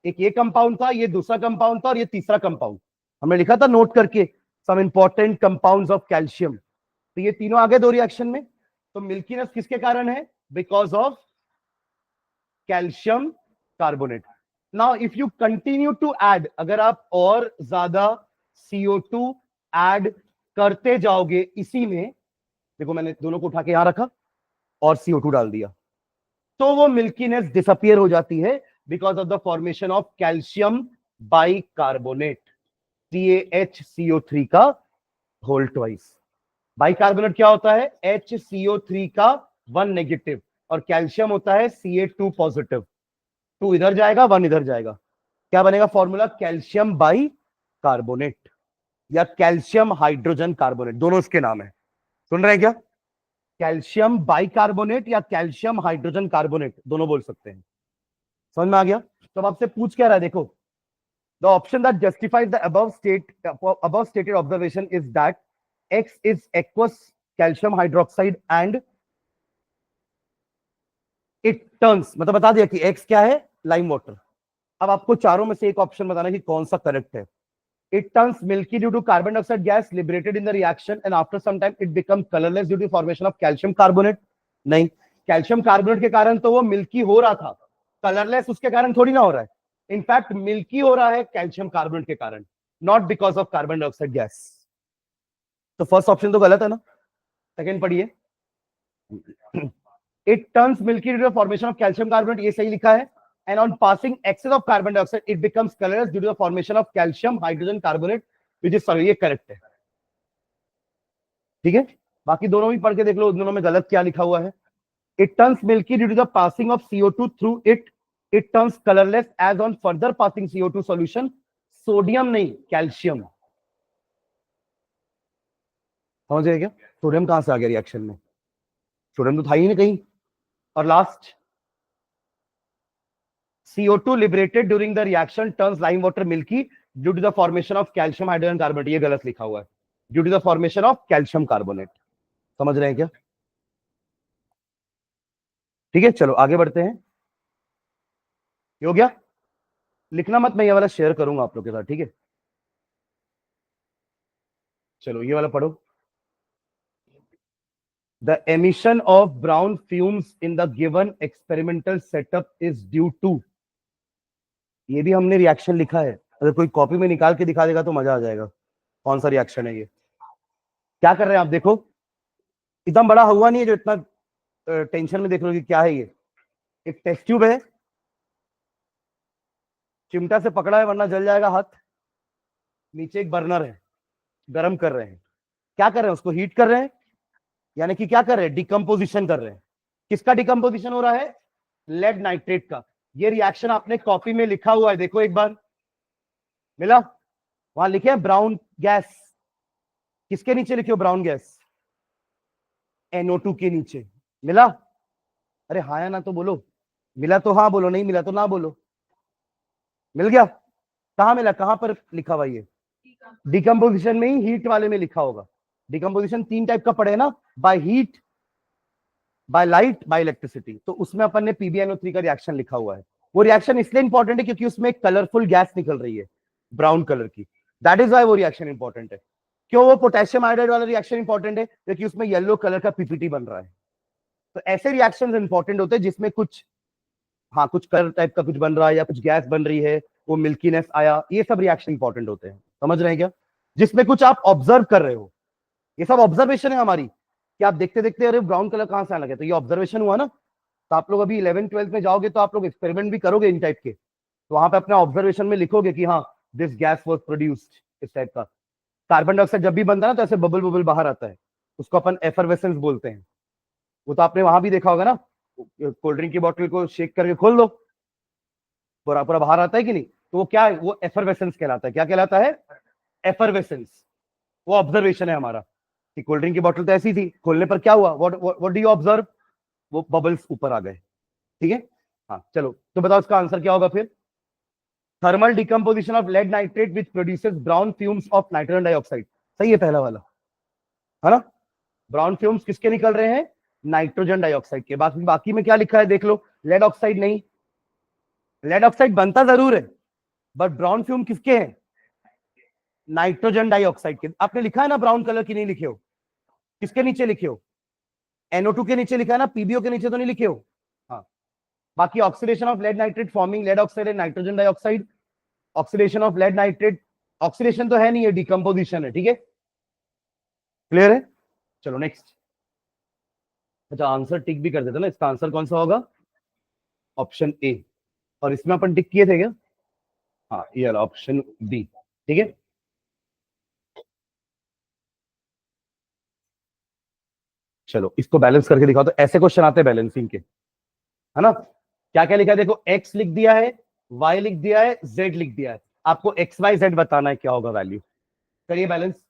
एक ये कंपाउंड था, ये दूसरा कंपाउंड था, और ये तीसरा कंपाउंड हमने लिखा था नोट करके, some important compounds of calcium. तो ये तीनों आगे दो रिएक्शन में। तो मिल्कीनेस किसके कारण है? Because of calcium carbonate. Now if you continue to add, अगर आप और ज्यादा CO2 ऐड करते जाओगे इसी में, देखो मैंने दोनों को उठा के यहां रखा और CO2 डाल दिया, तो वो मिल्कीनेस डिसअपियर हो जाती है because of the formation of calcium bicarbonate, CaHCO3 का होल ट्वाइस। बाइकार्बोनेट क्या होता है? HCO3 का 1 नेगेटिव, और कैल्शियम होता है Ca2 पॉजिटिव। 2 इधर जाएगा, 1 इधर जाएगा, क्या बनेगा फॉर्मूला? कैल्शियम बाई कार्बोनेट या कैल्शियम हाइड्रोजन कार्बोनेट, दोनों इसके नाम है। सुन रहे हैं क्या? कैल्शियम बाइकार्बोनेट या कैल्शियम हाइड्रोजन कार्बोनेट, दोनों बोल सकते हैं। समझ में आ गया? तो अब आपसे पूछ क्या रहा है, देखो, the option that justifies the above stated observation is that X is aqueous calcium hydroxide and it turns, मतलब बता दिया कि X क्या है? Lime water. अब आपको चारों में से एक ऑप्शन बताना कि कौन सा करेक्ट है। It turns milky due to carbon dioxide gas liberated in the reaction and after some time it becomes colorless due to formation of calcium carbonate। नहीं, कैल्शियम कार्बोनेट के कारण तो वो मिल्की हो रहा था, कलरलेस उसके कारण थोड़ी ना हो रहा है। इनफैक्ट मिल्की हो रहा है कैल्शियम कार्बोनेट के कारण, not because of carbon dioxide gas. तो फर्स्ट ऑप्शन तो गलत है ना। सेकंड पढ़िए, it turns milky due to formation of calcium carbonate, ये सही लिखा है। And on passing excess of carbon dioxide, it becomes colorless due to the formation of calcium hydrogen carbonate, which is sorry, ये correct है। ठीक है, बाकी दोनों भी पढ़ के देख लो, दोनों में गलत क्या लिखा हुआ है। It turns milky due to the passing of CO2 through it. It turns colorless as on further passing CO2 solution. Sodium नहीं, कैल्शियम। समझ गए क्या? सोडियम कहां से आ गया रिएक्शन में? सोडियम तो था ही नहीं कहीं। और last, CO2 liberated during the reaction turns lime water milky due to the formation of calcium hydrogen carbonate, ये गलत लिखा हुआ है, due to the formation of calcium carbonate। समझ रहे हैं क्या? ठीक है, चलो आगे बढ़ते हैं। ये हो गया, लिखना मत, मैं ये वाला शेयर करूंगा आप लोग के साथ, ठीक है? चलो ये वाला पढ़ो। The emission of brown fumes in the given experimental setup is due to, ये भी हमने रिएक्शन लिखा है, अगर कोई कॉपी में निकाल के दिखा देगा तो मजा आ जाएगा। कौन सा रिएक्शन है ये? क्या कर रहे हैं आप? देखो, इतना बड़ा हुआ नहीं है जो इतना टेंशन में देख रहे हो कि क्या है ये। एक टेस्ट ट्यूब है, चिमटा से पकड़ा है वरना जल जाएगा हाथ। नीचे एक बर्नर है, गर्म कर रहे हैं। क्या कर रहे हैं? उसको हीट कर रहे हैं, यानी कि क्या कर रहे हैं? डिकम्पोजिशन कर रहे हैं। किसका डिकम्पोजिशन हो रहा है? लेड नाइट्रेट का। ये रिएक्शन आपने कॉपी में लिखा हुआ है, देखो एक बार, मिला? वहां लिखे हैं ब्राउन गैस। किसके नीचे लिखे हो ब्राउन गैस? NO2 के नीचे। मिला? अरे हाँ या ना तो बोलो, मिला तो हाँ बोलो, नहीं मिला तो ना बोलो। मिल गया? कहां मिला, कहां पर लिखा हुआ? ये डिकम्पोजिशन में ही, हीट वाले में लिखा होगा। डिकम्पोजिशन 3 टाइप का पड़े ना, by heat, by light, bye electricity. तो उसमें अपन ने PbNO3 का रिएक्शन लिखा हुआ है। वो रिएक्शन इसलिए इंपॉर्टेंट है क्योंकि उसमें कलरफुल गैस निकल रही है ब्राउन कलर की, दैट इज वाई वो रिएक्शन इंपॉर्टेंट है। क्यों वो पोटेशियम आयोडाइड वाला रिएक्शन इंपॉर्टेंट है? क्योंकि उसमें येलो कलर का PPT बन रहा है। तो ऐसे रिएक्शंस इंपॉर्टेंट होते हैं जिसमें कुछ, हाँ, कुछ कलर टाइप का कुछ बन रहा है या कुछ गैस बन रही है, वो मिल्कीनेस आया, ये सब रिएक्शन इंपॉर्टेंट होते हैं। समझ रहे हैं क्या? जिसमें कुछ आप ऑब्जर्व कर रहे हो, ये सब ऑब्जर्वेशन है हमारी, कि आप देखते देखते अरे ब्राउन कलर कहां से आने लगे, तो ये ऑब्जर्वेशन हुआ ना। तो आप लोग अभी 11th-12th में जाओगे तो आप लोग एक्सपेरिमेंट भी करोगे इन टाइप के, तो वहां पे अपने ऑब्जर्वेशन में लिखोगे कि हाँ दिस गैस वाज प्रोड्यूस्ड, इस टाइप का। कार्बन डाइऑक्साइड जब भी बनता है ना तो ऐसे बबल बबल बाहर आता है, उसको अपन एफरवेसेंस बोलते हैं। वो तो आपने वहां भी देखा होगा ना, कोल्ड ड्रिंक की बोतल को शेक करके खोल दो, पूरा पूरा बाहर आता है कि नहीं, तो वो क्या है, वो एफरवेसेंस कहलाता है। क्या कहलाता है? एफरवेसेंस। वो ऑब्जर्वेशन है हमारा कि कोल्ड ड्रिंक की बोतल तो ऐसी थी, खोलने पर क्या हुआ, व्हाट डू यू ऑब्जर्व, वो बबल्स ऊपर आ गए। ठीक है, हाँ चलो, तो बताओ इसका आंसर क्या होगा फिर? Thermal decomposition of lead nitrate which produces brown fumes of nitrogen dioxide. सही है पहला वाला, है ना? ब्राउन फ्यूम्स किसके निकल रहे हैं? नाइट्रोजन डाइऑक्साइड के। बाकी बाकी में क्या लिखा है देख लो, लेड ऑक्साइड नहीं, लेड ऑक्साइड बनता जरूर है, बट ब्राउन फ्यूम किसके हैं? नाइट्रोजन डाइऑक्साइड के। आपने लिखा है ना ब्राउन कलर की, नहीं लिखे हो? किसके नीचे लिखे हो? NO2 के नीचे लिखा है ना, पीबीओ के नीचे तो नहीं लिखे हो? हाँ। बाकी oxidation of lead nitrate forming lead oxide and nitrogen dioxide, oxidation of lead nitrate, oxidation तो है नहीं, है डिकम्पोजिशन है। ठीक है, क्लियर है? चलो नेक्स्ट। अच्छा, आंसर टिक भी कर देते ना, इसका आंसर कौन सा होगा? Option A. और इसमें अपन टिक किए थे क्या? हाँ, ये ऑप्शन बी। ठीक है, चलो इसको बैलेंस करके दिखाओ। तो ऐसे क्वेश्चन आते हैं बैलेंसिंग के, है ना? क्या क्या लिखा है देखो, एक्स लिख दिया है, वाई लिख दिया है, जेड लिख दिया है, आपको एक्स वाई जेड बताना है क्या होगा वैल्यू। करिए बैलेंस।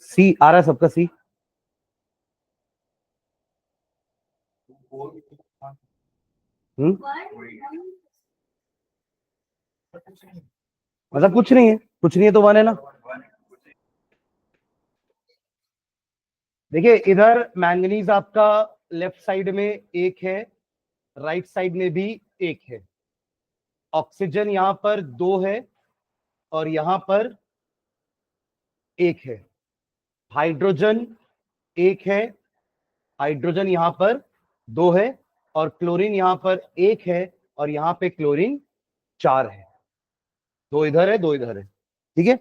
सी आ रहा है सबका, सी। हम्म, मतलब कुछ नहीं है, कुछ नहीं है तो वन है ना। देखिए इधर मैंगनीज आपका लेफ्ट साइड में एक है, राइट साइड में भी एक है। ऑक्सीजन यहां पर दो है और यहां पर एक है। हाइड्रोजन एक है, हाइड्रोजन यहां पर दो है, और क्लोरीन यहां पर एक है, और यहां पे क्लोरीन चार है। दो इधर है, दो इधर है। ठीक है,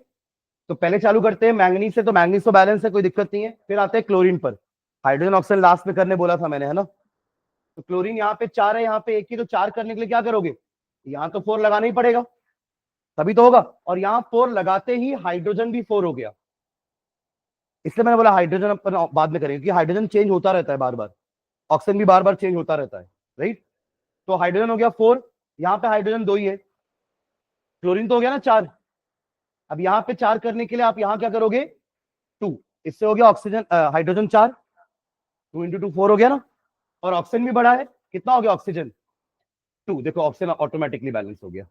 तो पहले चालू करते हैं मैंगनीज से। तो मैंगनीज तो बैलेंस है, कोई दिक्कत नहीं है। फिर आते हैं क्लोरीन पर। हाइड्रोजन ऑक्सीजन लास्ट में करने बोला था मैंने, है ना? तो क्लोरीन यहाँ पे चार है, यहाँ पे एक ही, तो चार करने के लिए क्या करोगे? यहाँ तो फोर लगाना ही पड़ेगा, तभी तो होगा। और यहाँ फोर लगाते ही हाइड्रोजन भी फोर हो गया, इसलिए मैंने बोला हाइड्रोजन अपन बाद में करेंगे, क्योंकि हाइड्रोजन चेंज होता रहता है बार बार, ऑक्सीजन भी बार बार चेंज होता रहता है, राइट? तो हाइड्रोजन हो गया फोर, यहाँ पे हाइड्रोजन दो ही है, क्लोरीन तो हो गया ना चार। अब यहाँ पे चार करने के लिए आप यहाँ क्या करोगे? टू। इससे हो गया ऑक्सीजन हाइड्रोजन चार, टू इंटू टू फोर हो गया ना। और ऑक्सीजन भी बढ़ा है, कितना हो गया ऑक्सीजन? टू। देखो ऑक्सीजन ऑटोमेटिकली बैलेंस हो गया।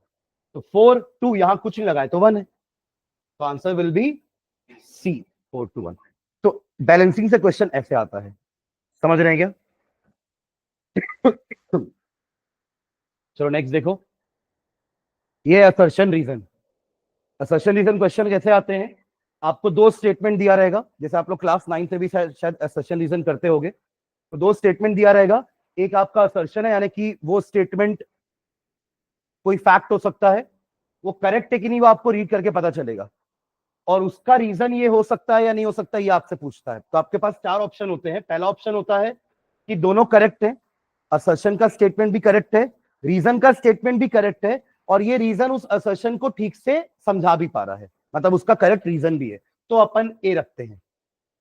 तो फोर टू, यहाँ कुछ नहीं लगाए तो वन है, तो answer will be C, 4 to 1। तो बैलेंसिंग से क्वेश्चन ऐसे आता है, समझ रहे हैं क्या? चलो नेक्स्ट देखो, ये assertion reason. Assertion reason question कैसे आते हैं? आपको दो स्टेटमेंट दिया रहेगा, जैसे आप लोग क्लास 9 से भी शायद असर्शन रीजन करते होगे। तो दो स्टेटमेंट दिया रहेगा, एक आपका असर्शन है, यानी कि वो स्टेटमेंट कोई फैक्ट हो सकता है, वो करेक्ट है कि नहीं वो आपको रीड करके पता चलेगा, और उसका रीजन ये हो सकता है या नहीं हो सकता ये आपसे पूछता है। तो आपके पास चार ऑप्शन होते हैं। पहला ऑप्शन होता है कि दोनों करेक्ट है, असर्शन का स्टेटमेंट भी करेक्ट है, रीजन का स्टेटमेंट भी करेक्ट है, और ये रीजन उस असर्शन को ठीक से समझा भी पा रहा है, मतलब उसका करेक्ट रीजन भी है। तो अपन ए रखते हैं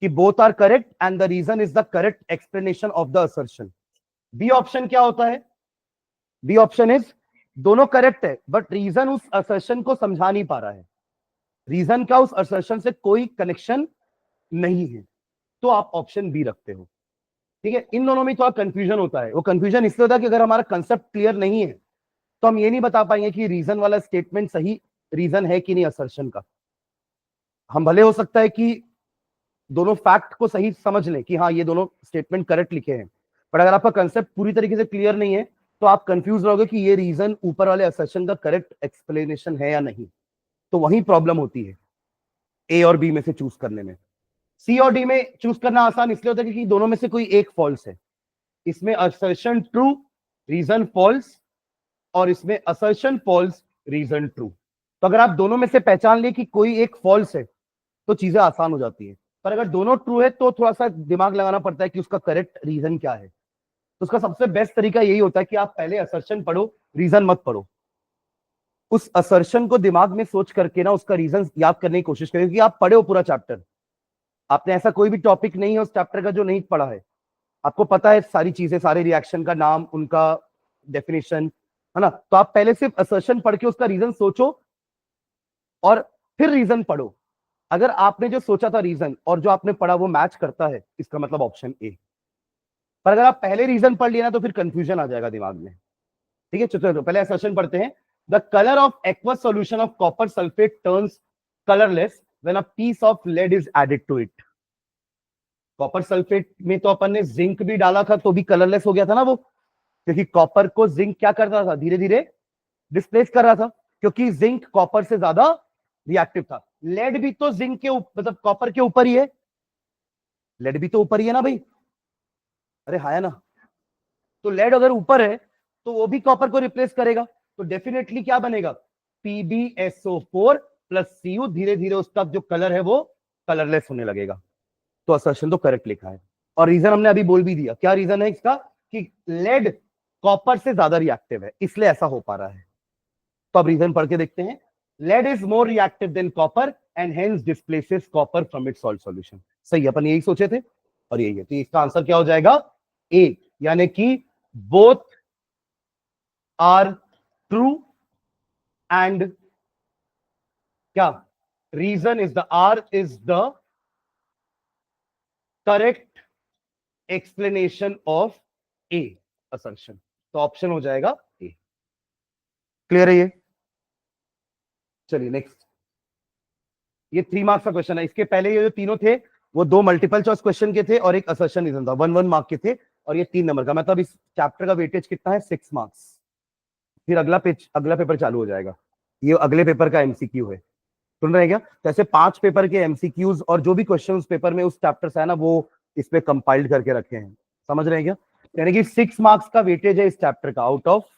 कि both are correct and the reason is the correct explanation of the assertion. B option क्या होता है? बी ऑप्शन इज दोनों करेक्ट है, बट रीजन उस असर्शन को समझा नहीं पा रहा है, रीजन का उस असर्शन से कोई कनेक्शन नहीं है, तो आप ऑप्शन बी रखते हो। ठीक है, इन दोनों में थोड़ा कंफ्यूजन होता है। वो कंफ्यूजन इसलिए होता है कि अगर हमारा कंसेप्ट क्लियर नहीं है तो हम ये नहीं बता पाएंगे कि रीजन वाला स्टेटमेंट सही रीजन है कि नहीं असर्शन का। हम भले हो सकता है कि दोनों फैक्ट को सही समझ लें कि हाँ ये दोनों स्टेटमेंट करेक्ट लिखे हैं, पर अगर आपका कंसेप्ट पूरी तरीके से क्लियर नहीं है तो आप कंफ्यूज रहोगे कि ये रीजन ऊपर वाले असर्शन का करेक्ट एक्सप्लेनेशन है या नहीं, तो वही प्रॉब्लम होती है। ए और बी में से चूज करने में। सी और डी में चूज करना आसान इसलिए होता है क्योंकि दोनों में से कोई एक फॉल्स है। इसमें असर्शन ट्रू, रीजन फॉल्स, और इसमें असर्शन फॉल्स, रीजन ट्रू। तो अगर आप दोनों में से पहचान ले कि कोई एक फॉल्स है तो चीजें आसान हो जाती है। पर अगर दोनों ट्रू है तो थोड़ा सा दिमाग लगाना पड़ता है कि उसका करेक्ट रीजन क्या है। तो उसका सबसे बेस्ट तरीका यही होता है कि आप पहले असर्शन पढ़ो, रीजन मत पढ़ो। उस असर्शन को दिमाग में सोच करके ना उसका रीजन याद करने की कोशिश करें, क्योंकि आप पढ़े हो पूरा चैप्टर, आपने ऐसा कोई भी टॉपिक नहीं है उस चैप्टर का जो नहीं पढ़ा है। आपको पता है सारी चीजें, सारे रिएक्शन का नाम, उनका डेफिनेशन, है ना। तो आप पहले सिर्फ असर्शन पढ़ के उसका रीजन सोचो और फिर रीजन पढ़ो। अगर आपने जो सोचा था रीजन और जो आपने पढ़ा वो मैच करता है, इसका मतलब ऑप्शन ए। पर अगर आप पहले रीजन पढ़ लिया ना तो फिर कंफ्यूजन आ जाएगा दिमाग में। ठीक है, चलो पहले असर्शन पढ़ते हैं। The colour of aqueous solution of copper sulphate turns colourless when a piece of lead is added to it. Copper sulphate में तो अपन ने जिंक भी डाला था तो भी कलरलेस हो गया था ना वो, क्योंकि कॉपर को जिंक क्या करता था, धीरे धीरे डिस्प्लेस कर रहा था, क्योंकि जिंक कॉपर से ज्यादा रिएक्टिव था। लेड भी तो जिंक के मतलब कॉपर के ऊपर ही है, लेड भी तो ऊपर ही है ना भाई, अरे हाँ है ना। तो लेड अगर ऊपर है तो वो भी कॉपर को रिप्लेस करेगा, तो डेफिनेटली क्या बनेगा, PbSO4 प्लस Cu। धीरे धीरे उसका जो कलर है वो कलरलेस होने लगेगा। तो असर्शन तो करेक्ट लिखा है। और रीजन हमने अभी बोल भी दिया, क्या रीजन है इसका, कि लेड कॉपर से ज्यादा रिएक्टिव है इसलिए ऐसा हो पा रहा है। तो अब रीजन पढ़ के देखते हैं। Lead is more reactive than copper and hence displaces copper from its salt solution. सही, अपन यही सोचे थे और यही है। तो इसका आंसर क्या हो जाएगा, ए, यानी कि बोथ आर ट्रू एंड क्या, reason is the R is the correct explanation of a assertion. तो ऑप्शन हो जाएगा ए। क्लियर है ये। चलिए नेक्स्ट, ये 3 मार्क्स का क्वेश्चन है। इसके पहले ये जो तीनों थे वो 2 मल्टीपल चॉइस क्वेश्चन के थे और एक असर्शन रीजन था, 1 1 मार्क के थे। और ये 3 नंबर का, मतलब इस चैप्टर का वेटेज कितना है, 6 मार्क्स। फिर अगला पेपर चालू हो जाएगा। ये अगले पेपर का एमसीक्यू है, सुन रहे हैं क्या। तो ऐसे 5 पेपर के एमसीक्यूज और जो भी क्वेश्चन पेपर में उस चैप्टर से है ना वो इस पे कंपाइल्ड करके रखे हैं, समझ रहे हैं क्या। यानी कि 6 मार्क्स का वेटेज है इस चैप्टर का आउट ऑफ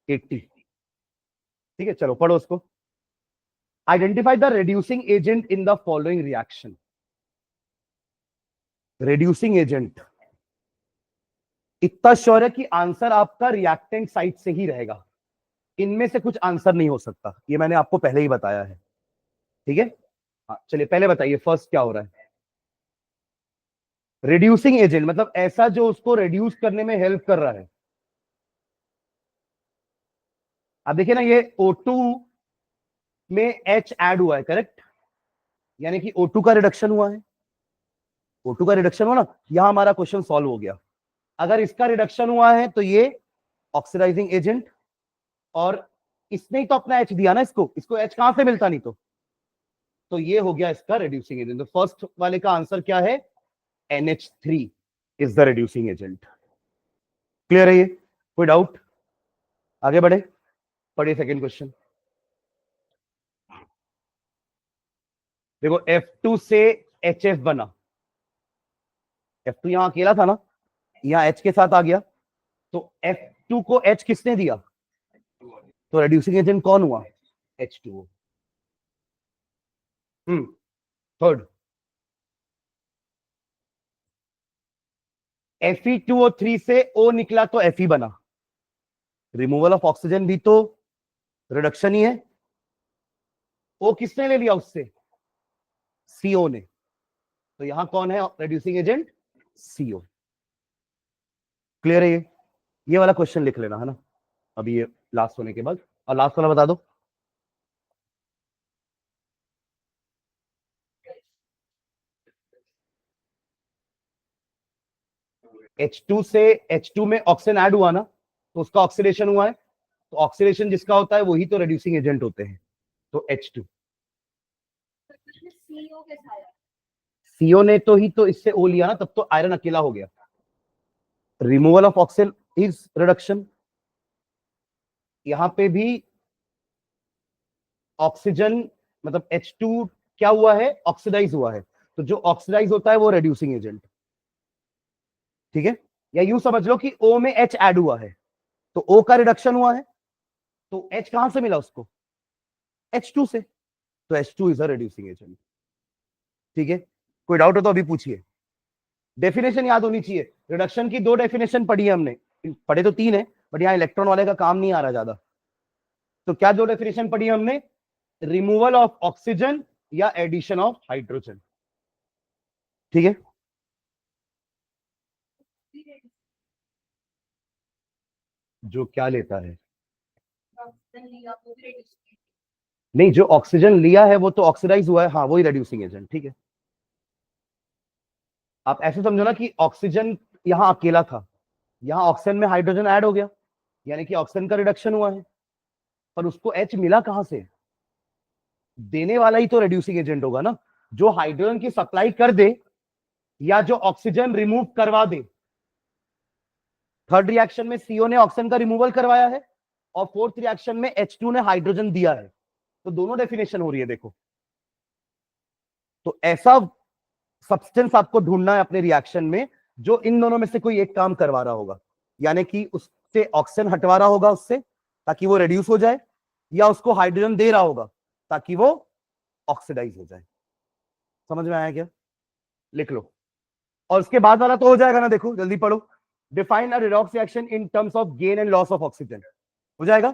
80। ठीक है, चलो पढ़ो उसको। Identify the reducing agent in the following reaction. Reducing agent, इतना श्योर है कि आंसर आपका रिएक्टेंट साइड से ही रहेगा, इनमें से कुछ आंसर नहीं हो सकता, ये मैंने आपको पहले ही बताया है। ठीक है, हाँ चलिए पहले बताइए फर्स्ट क्या हो रहा है। रिड्यूसिंग एजेंट मतलब ऐसा जो उसको रिड्यूस करने में हेल्प कर रहा है। अब देखिए ना, ये O2 में H ऐड हुआ है, करेक्ट, यानी कि O2 का रिडक्शन हुआ है। O2 का रिडक्शन हुआ ना, यहां हमारा क्वेश्चन सॉल्व हो गया। अगर इसका रिडक्शन हुआ है तो ये ऑक्सीडाइजिंग एजेंट, और इसने ही तो अपना H दिया ना, इसको H कहां से मिलता, नहीं तो ये हो गया इसका रिड्यूसिंग एजेंट। तो फर्स्ट वाले का आंसर क्या है, NH3 is the reducing agent. Clear है ये, कोई डाउट, आगे बढ़े, पढ़िए सेकेंड क्वेश्चन। देखो F2 से HF बना, F2 यहां अकेला था ना, यहां H के साथ आ गया, तो F2 को H किसने दिया, तो रिड्यूसिंग एजेंट कौन हुआ, H2O। थर्ड, Fe2O3 से O निकला तो Fe बना, रिमूवल ऑफ ऑक्सीजन भी तो रिडक्शन ही है। O किसने ले लिया उससे, CO ने, तो यहां कौन है रिड्यूसिंग एजेंट, CO। क्लियर है ये वाला क्वेश्चन लिख लेना है ना अभी ये लास्ट होने के बाद। और लास्ट वाला बता दो, H2 से H2 में ऑक्सीजन ऐड हुआ ना, तो उसका ऑक्सीडेशन हुआ है, तो ऑक्सीडेशन जिसका होता है वही तो रिड्यूसिंग एजेंट होते हैं, तो H2। CO ने तो ही तो इससे O लिया ना, तब तो आयरन अकेला हो गया। Removal of oxygen is reduction, यहां पे भी ऑक्सीजन मतलब H2 क्या हुआ है, ऑक्सीडाइज हुआ है। तो जो ऑक्सीडाइज होता है वो रेड्यूसिंग एजेंट, ठीक है। या यूं समझ लो कि O में H ऐड हुआ है, तो O का रिडक्शन हुआ है, तो H कहां से मिला उसको, H2 से, तो H2 is a reducing agent, ठीक है। कोई डाउट हो तो अभी पूछिए। डेफिनेशन याद होनी चाहिए, रिडक्शन की 2 डेफिनेशन पढ़ी है हमने, पढ़े तो 3 है, बट यहाँ इलेक्ट्रॉन वाले का काम नहीं आ रहा ज्यादा। तो क्या 2 डेफिनेशन पढ़ी है हमने, रिमूवल ऑफ ऑक्सीजन या एडिशन ऑफ हाइड्रोजन, ठीक है। जो क्या लेता है, नहीं जो ऑक्सीजन लिया है वो तो ऑक्सीडाइज हुआ है, हाँ वही रेड्यूसिंग एजेंट, ठीक है। आप ऐसे समझो ना कि ऑक्सीजन यहां अकेला था, यहां ऑक्सीजन में हाइड्रोजन ऐड हो गया, यानी कि ऑक्सीजन का रिडक्शन हुआ है, पर उसको H मिला कहां से, देने वाला ही तो रेड्यूसिंग एजेंट होगा ना, जो हाइड्रोजन की सप्लाई कर दे या जो ऑक्सीजन रिमूव करवा दे। थर्ड रिएक्शन में CO ने ऑक्सीजन का रिमूवल करवाया है और फोर्थ रिएक्शन में H2 ने हाइड्रोजन दिया है, तो दोनों डेफिनेशन हो रही है देखो। तो ऐसा सब्सटेंस आपको ढूंढना है अपने रिएक्शन में जो इन दोनों में से कोई एक काम करवा रहा होगा, यानी कि उससे ऑक्सीजन हटवा रहा होगा उससे ताकि वो रिड्यूस हो जाए, या उसको हाइड्रोजन दे रहा होगा ताकि वो ऑक्सीडाइज हो जाए। समझ में आया क्या, लिख लो। और उसके बाद वाला तो हो जाएगा ना, देखो जल्दी पढ़ो। Define a redox reaction in terms of gain and loss of oxygen, हो जाएगा।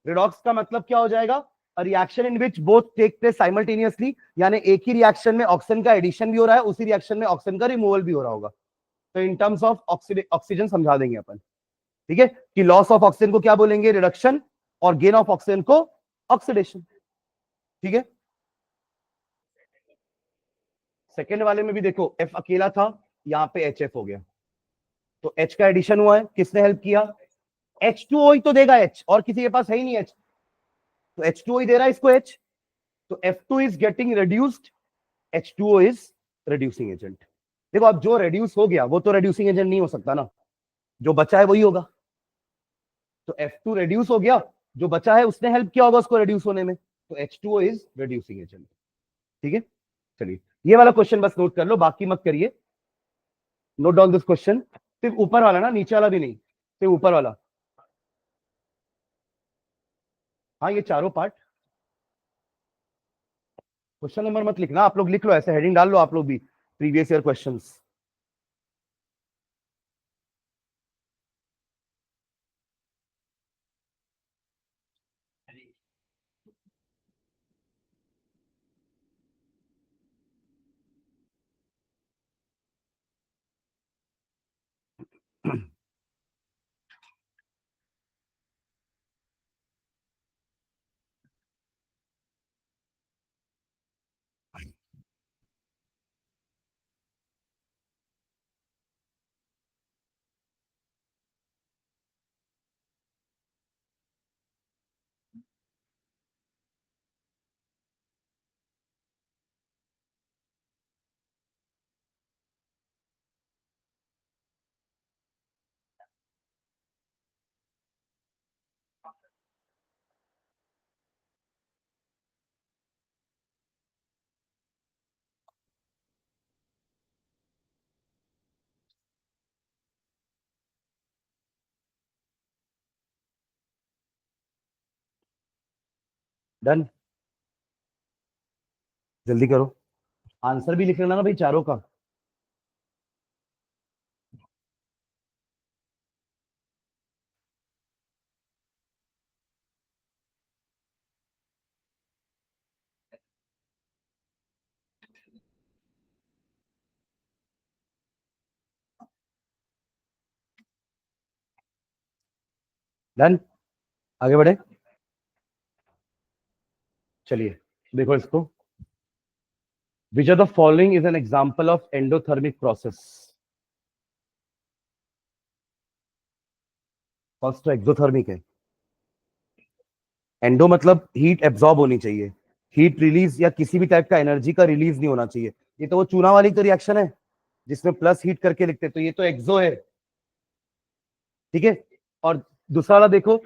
रिडॉक्स का मतलब क्या हो जाएगा, reaction in which both take place simultaneously, यानी एक ही रिएक्शन में ऑक्सीजन का एडिशन भी हो रहा है, उसी रिएक्शन में ऑक्सीजन का रिमूवल भी हो रहा होगा। तो इन टर्म्स ऑफ ऑक्सीजन समझा देंगे अपन, ठीक है, कि लॉस ऑफ ऑक्सीजन को क्या बोलेंगे, रिडक्शन, और गेन ऑफ ऑक्सीजन को ऑक्सीडेशन, ठीक है। सेकेंड वाले में भी देखो F अकेला था, यहां पे HF हो गया, तो H का एडिशन हुआ है, किसने हेल्प किया, H2O ही तो देगा H, और किसी के पास है ही नहीं H, तो H2O ही दे रहा है इसको H, तो F2 is getting reduced, H2O is reducing agent. देखो अब जो रिड्यूस हो गया वो तो रिड्यूसिंग एजेंट नहीं हो सकता ना, जो बचा है वही होगा। तो F2 रिड्यूस हो गया, जो बचा है उसने हेल्प किया होगा उसको रिड्यूस होने में, तो H2O इज रिड्यूसिंग एजेंट, ठीक है। चलिए ये वाला क्वेश्चन बस नोट कर लो, बाकी मत करिए। नोट डाउन दिस क्वेश्चन, सिर्फ ऊपर वाला ना, नीचे वाला भी नहीं, सिर्फ ऊपर वाला। हाँ ये चारों पार्ट, क्वेश्चन नंबर मत लिखना, आप लोग लिख लो, ऐसे हेडिंग डाल लो आप लोग भी, प्रीवियस ईयर क्वेश्चंस। डन, जल्दी करो, आंसर भी लिख लेना ना भाई चारों का। डन, आगे बढ़े। चलिए देखो इसको, which of the following is an example of endothermic process. First तो एक्सोथर्मिक है, एंडो मतलब हीट एब्जॉर्ब होनी चाहिए, हीट रिलीज या किसी भी टाइप का एनर्जी का रिलीज नहीं होना चाहिए। ये तो वो चूना वाली तो रिएक्शन है जिसमें प्लस हीट करके लिखते, तो ये तो एक्सो है, ठीक है। और दूसरा वाला देखो,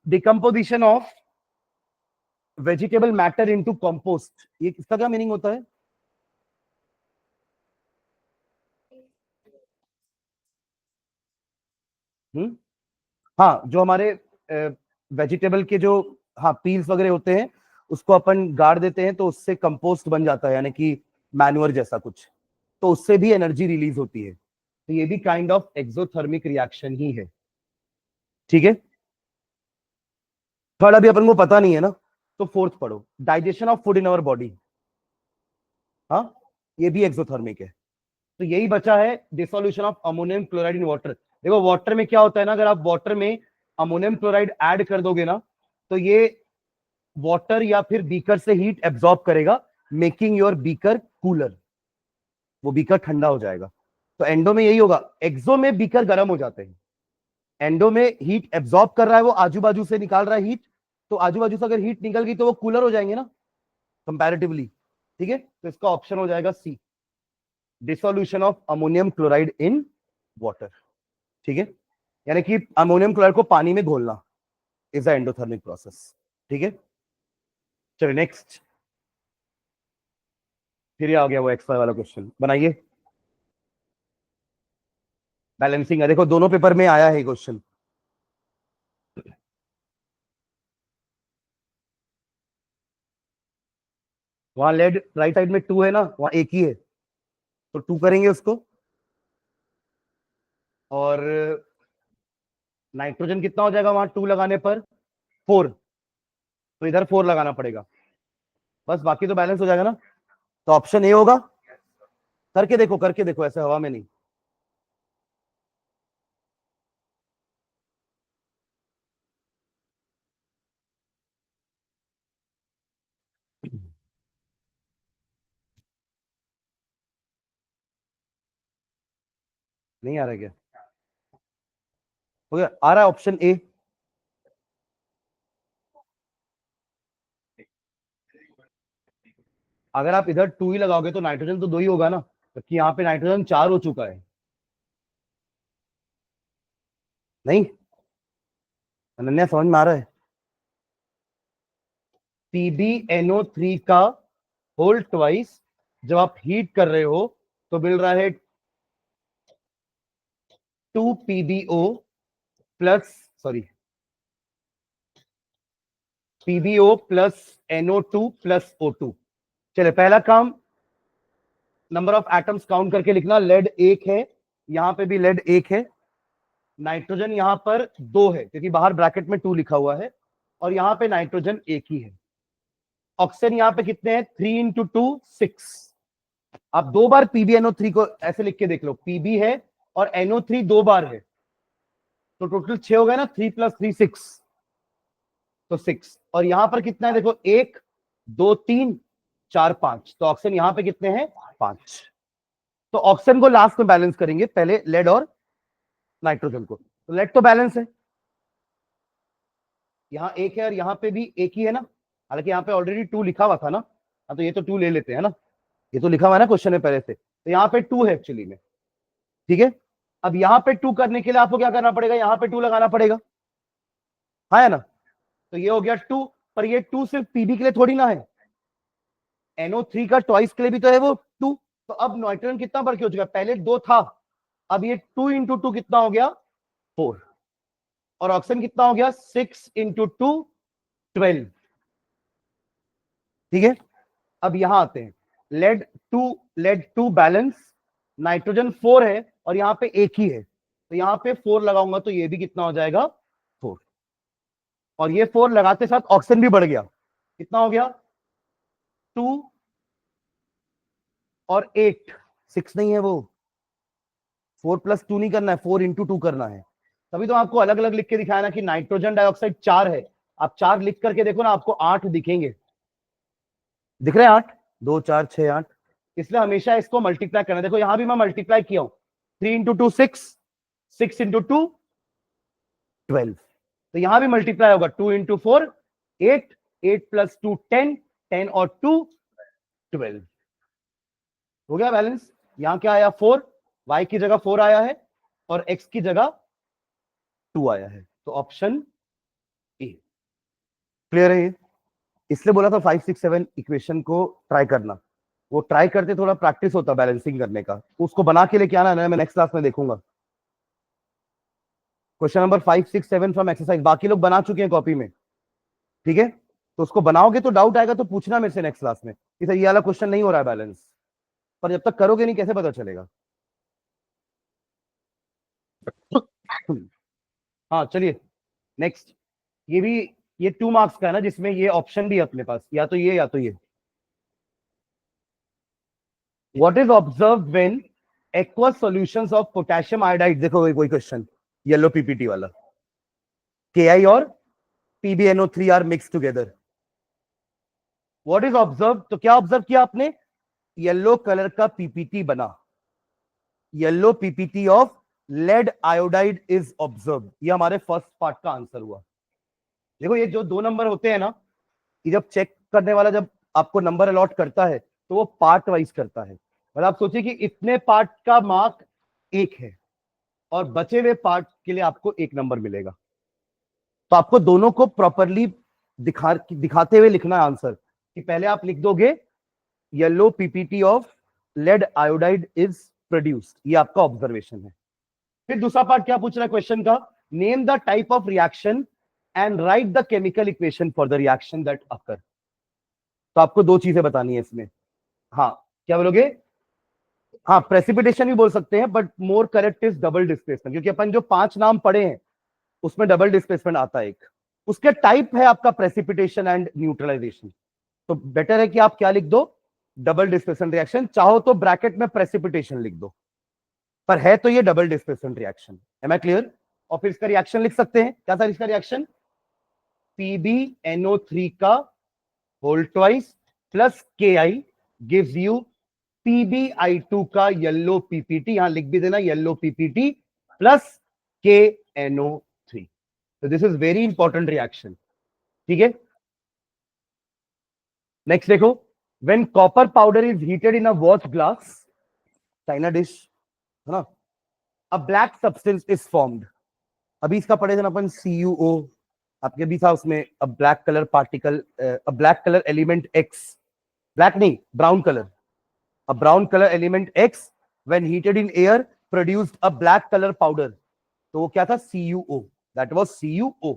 decomposition of vegetable matter into compost, ये इसका क्या मीनिंग होता है? हम्म, हाँ, जो हमारे वेजिटेबल के जो, हाँ, पील्स वगैरह होते हैं, उसको अपन गाड़ देते हैं तो उससे कंपोस्ट बन जाता है, यानी कि मैन्योर जैसा कुछ, तो उससे भी एनर्जी रिलीज होती है। तो ये भी काइंड ऑफ एक्सोथर्मिक रिएक्शन ही है। ठीक है, थर्ड अभी अपन को पता नहीं है ना, तो फोर्थ पढ़ो, digestion of food in our body. हाँ, ये भी एक्सोथर्मिक है। तो यही बचा है dissolution of ammonium chloride in water. देखो वाटर में क्या होता है ना, अगर आप वाटर में अमोनियम क्लोराइड ऐड कर दोगे ना, तो ये वाटर या फिर बीकर से हीट एब्जॉर्ब करेगा, मेकिंग योर बीकर कूलर, वो बीकर ठंडा हो जाएगा। तो एंडो में यही होगा, एक्सो में बीकर गर्म हो जाते हैं, एंडो में हीट एब्जॉर्ब कर रहा है, वो आजू बाजू से निकाल रहा है हीट, तो आजू बाजू से अगर हीट निकल गई तो वो कूलर हो जाएंगे ना कंपैरेटिवली। ठीक है, तो इसका ऑप्शन हो जाएगा C, dissolution of ammonium chloride in water. ठीक है, यानी कि अमोनियम क्लोराइड को पानी में घोलना इज अ एंडोथर्मिक प्रोसेस। ठीक है, चलिए नेक्स्ट, फिर ये आ गया वो एक्स वाई वाला क्वेश्चन, बनाइए। बैलेंसिंग है, देखो दोनों पेपर में आया है क्वेश्चन। वहां लेड राइट साइड में 2 है ना, वहां एक ही है, तो 2 करेंगे उसको। और नाइट्रोजन कितना हो जाएगा वहां 2 लगाने पर? 4, तो इधर 4 लगाना पड़ेगा, बस बाकी तो बैलेंस हो जाएगा ना। तो ऑप्शन ए होगा, करके देखो, करके देखो, ऐसे हवा में नहीं। नहीं आ रहा है क्या? हो गया, आ रहा है ऑप्शन ए। अगर आप इधर 2 ही लगाओगे तो नाइट्रोजन तो 2 ही होगा ना, क्योंकि यहाँ पे नाइट्रोजन 4 हो चुका है। नहीं, अनन्या समझ में आ रहा है? PbNO3 का होल ट्वाइस जब आप हीट कर रहे हो तो मिल रहा है 2 PbO plus, sorry, PbO plus NO2 plus O2। चले, पहला काम, नंबर ऑफ एटम्स काउंट करके लिखना, लेड 1 है, यहां पे भी लेड 1 है, नाइट्रोजन यहां पर 2 है क्योंकि बाहर ब्रैकेट में 2 लिखा हुआ है, और यहां पे नाइट्रोजन एक ही है। ऑक्सीजन यहाँ पे कितने हैं? 3 × 2 6। आप 2 बार PbNO3 को ऐसे लिख के देख लो, पीबी है और NO3 2 बार है, तो टोटल 6 हो गया ना, 3 + 3 6, तो 6। और यहां पर कितना है देखो, 1 2 3 4 5, तो ऑक्सीजन यहां पे कितने हैं? 5। तो ऑक्सीजन को लास्ट में बैलेंस करेंगे, पहले लेड और नाइट्रोजन को। तो लेड तो बैलेंस है, यहाँ एक है और यहाँ पे भी एक ही है ना, हालांकि यहाँ पे ऑलरेडी 2 लिखा हुआ था ना। हाँ, तो ये तो 2 ले लेते हैं ना, ये तो लिखा हुआ है ना क्वेश्चन में पहले से, तो यहाँ पे 2 है एक्चुअली में। ठीक है, अब यहाँ पे 2 करने के लिए आपको क्या करना पड़ेगा? यहाँ पे 2 लगाना पड़ेगा, हाँ है ना। तो ये हो गया 2, पर ये 2 सिर्फ पीबी के लिए थोड़ी ना है, NO3 का ट्वाइस के लिए भी तो है वो 2। तो अब नाइट्रोजन कितना बढ़ के हो चुका है? पहले 2 था, अब ये 2 × 2 कितना हो गया? 4। और ऑक्सीजन कितना हो गया? 6 × 2 12। ठीक है, अब यहां आते हैं, लेड टू बैलेंस, नाइट्रोजन 4 है और यहां पे एक ही है, तो यहां पे 4 लगाऊंगा तो ये भी कितना हो जाएगा? 4। और ये 4 लगाते साथ ऑक्सीजन भी बढ़ गया, कितना हो गया? 2 और 8, 6 नहीं है वो, 4 + 2 नहीं करना है, 4 × 2 करना है। तभी तो आपको अलग अलग लिख के दिखाया ना कि नाइट्रोजन डाइऑक्साइड 4 है, आप 4 लिख करके देखो ना, आपको 8 दिखेंगे, दिख रहे हैं 8, 2 4 6 8। इसलिए हमेशा इसको मल्टीप्लाई करना। देखो यहां भी मैं मल्टीप्लाई किया हूं, 3 × 2 6, 6 × 2 12, तो यहां भी मल्टीप्लाई होगा, 2 × 4 8, 8 + 2 10, 10 और 2 12, हो गया बैलेंस। यहां क्या आया? 4, y की जगह 4 आया है और x की जगह 2 आया है, तो ऑप्शन ए। क्लियर है ये? इसलिए बोला था 5 6 7 इक्वेशन को ट्राई करना, वो ट्राई करते थोड़ा प्रैक्टिस होता बैलेंसिंग करने का, उसको बना के लेके आना है, मैं नेक्स्ट क्लास में देखूंगा। क्वेश्चन नंबर 5 6 7 फ्रॉम एक्सरसाइज, बाकी लोग बना चुके हैं कॉपी में, ठीक है, तो उसको बनाओगे तो डाउट आएगा तो पूछना मेरे से नेक्स्ट क्लास में कि सर ये वाला क्वेश्चन नहीं हो रहा है बैलेंस, पर जब तक करोगे नहीं कैसे पता चलेगा। हाँ चलिए नेक्स्ट, ये भी, ये 2 मार्क्स का है ना, जिसमें ये ऑप्शन भी है अपने पास, या तो ये या तो ये। What is observe when aqueous solutions of potassium iodide, देखो कोई क्वेश्चन येलो पीपीटी वाला, KI और PbNO3 are mix together, what is observe, तो क्या ऑब्जर्व किया आपने, येलो कलर का पीपीटी बना, yellow PPT of lead iodide is observe, ये हमारे फर्स्ट पार्ट का आंसर हुआ। देखो ये जो 2 नंबर होते हैं ना, कि जब चेक करने वाला जब आपको नंबर अलॉट करता है तो वो पार्ट वाइज करता है, मतलब आप सोचिए कि इतने पार्ट का मार्क 1 है और बचे हुए पार्ट के लिए आपको 1 नंबर मिलेगा, तो आपको दोनों को प्रॉपरली दिखाते हुए लिखना है आंसर, कि पहले आप लिख दोगे yellow PPT of lead iodide is produced, ये आपका ऑब्जर्वेशन है। फिर दूसरा पार्ट क्या पूछ रहा है क्वेश्चन का, name the type of reaction and right the chemical equation for the reaction that occur, तो आपको 2 चीजें बतानी है इसमें। हाँ क्या बोलोगे, हाँ प्रेसिपिटेशन भी बोल सकते हैं, but more correct is double displacement, क्योंकि अपन जो 5 नाम पढ़े हैं उसमें डबल डिस्प्लेसमेंट आता है एक, उसके टाइप है आपका प्रेसिपिटेशन एंड न्यूट्रलाइजेशन, तो बेटर है कि आप क्या लिख दो, डबल डिस्प्लेसमेंट रिएक्शन, चाहो तो ब्रैकेट में प्रेसिपिटेशन लिख दो, पर है तो ये double displacement reaction. Am I clear? और फिर इसका रिएक्शन लिख सकते हैं, क्या था इसका रिएक्शन, PbNO3 का whole twice plus KI gives you PbI2 का येलो पीपीटी, यहां लिख भी देना येलो पीपीटी प्लस KNO3, तो this is very important reaction, ठीक है। नेक्स्ट देखो, when copper powder is heated in a watch glass, China dish है ना, अ ब्लैक सब्सटेंस इज फॉर्म्ड, अभी इसका पढ़े थे ना अपन CuO, आपके भी था उसमें, a black colour particle, a black colour element X, black नहीं brown colour, a brown color element X when heated in air produced a black color powder, तो वो क्या था CuO, that was CuO,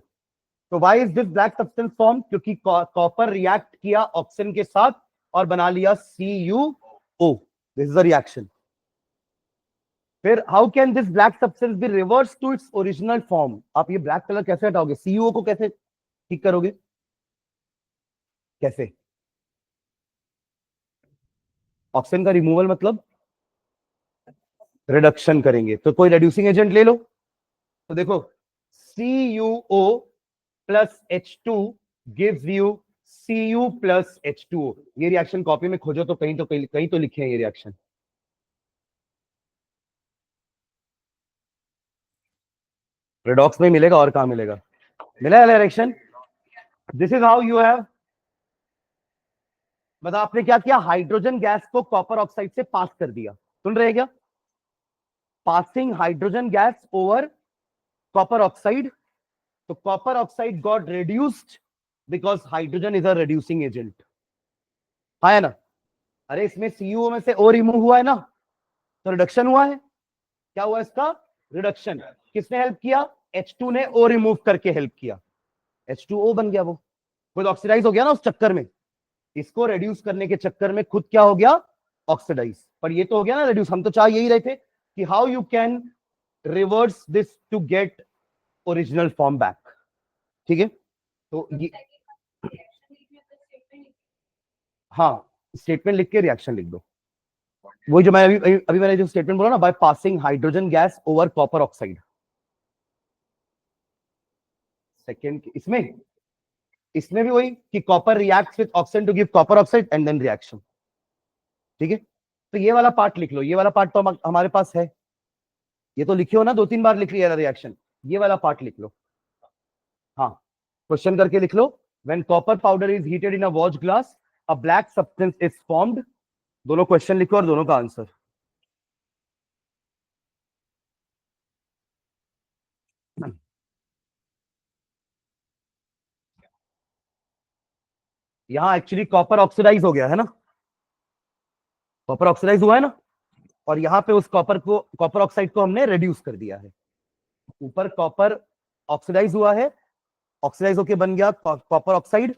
तो why is this black substance formed, क्योंकि copper react किया oxygen के साथ और बना लिया CuO, this is the reaction। फिर how can this black substance be reverse to its original form, आप ये ब्लैक कलर कैसे हटाओगे, CuO को कैसे ठीक करोगे, कैसे, ऑक्सीजन का रिमूवल मतलब रिडक्शन करेंगे, तो कोई रिड्यूसिंग एजेंट ले लो, तो देखो CuO plus H2 gives you Cu plus H2O, ये रिएक्शन कॉपी में खोजो तो कहीं तो लिखे हैं ये रिएक्शन, रेडॉक्स में मिलेगा और कहां मिलेगा, मिला है reaction. This is how you have, मतलब आपने क्या किया, हाइड्रोजन गैस को कॉपर ऑक्साइड से पास कर दिया, सुन रहे हैं क्या, passing hydrogen gas over copper oxide, तो copper oxide got reduced because hydrogen is a reducing agent, हाँ है ना, अरे इसमें CuO में से O रिमूव हुआ है ना, तो रिडक्शन हुआ है, क्या हुआ इसका, रिडक्शन, किसने हेल्प किया, H2 ने O रिमूव करके हेल्प किया, H2O बन गया, वो खुद ऑक्सीडाइज हो गया ना उस चक्कर में, इसको रिड्यूस करने के चक्कर में खुद क्या हो गया, ऑक्सीडाइज, पर ये तो हो गया ना रिड्यूस, हम तो चाह यही रहे थे कि how you can reverse this to get original form back, ठीक है, तो ये, हाँ स्टेटमेंट लिख के रिएक्शन लिख दो, वही जो मैं अभी मैंने जो स्टेटमेंट बोला ना, by passing hydrogen gas over copper oxide, second इसमें, इसमें भी वही कि copper reacts with oxygen to give copper oxide and then reaction, ठीक है, तो ये वाला पार्ट लिख लो, ये वाला पार्ट तो हमारे पास है, ये तो लिखे हो ना, 2 3 बार लिख लिया रिएक्शन, ये वाला पार्ट लिख लो, हाँ क्वेश्चन करके लिख लो, when copper powder is heated in a watch glass a black substance is formed, दोनों क्वेश्चन लिखो और दोनों का आंसर। यहां एक्चुअली कॉपर ऑक्सीडाइज हो गया है ना, कॉपर ऑक्सीडाइज हुआ है ना, और यहाँ पे उस कॉपर ऑक्साइड को हमने रिड्यूस कर दिया है। ऊपर कॉपर ऑक्सीडाइज हुआ है, ऑक्सीडाइज होके बन गया कॉपर ऑक्साइड,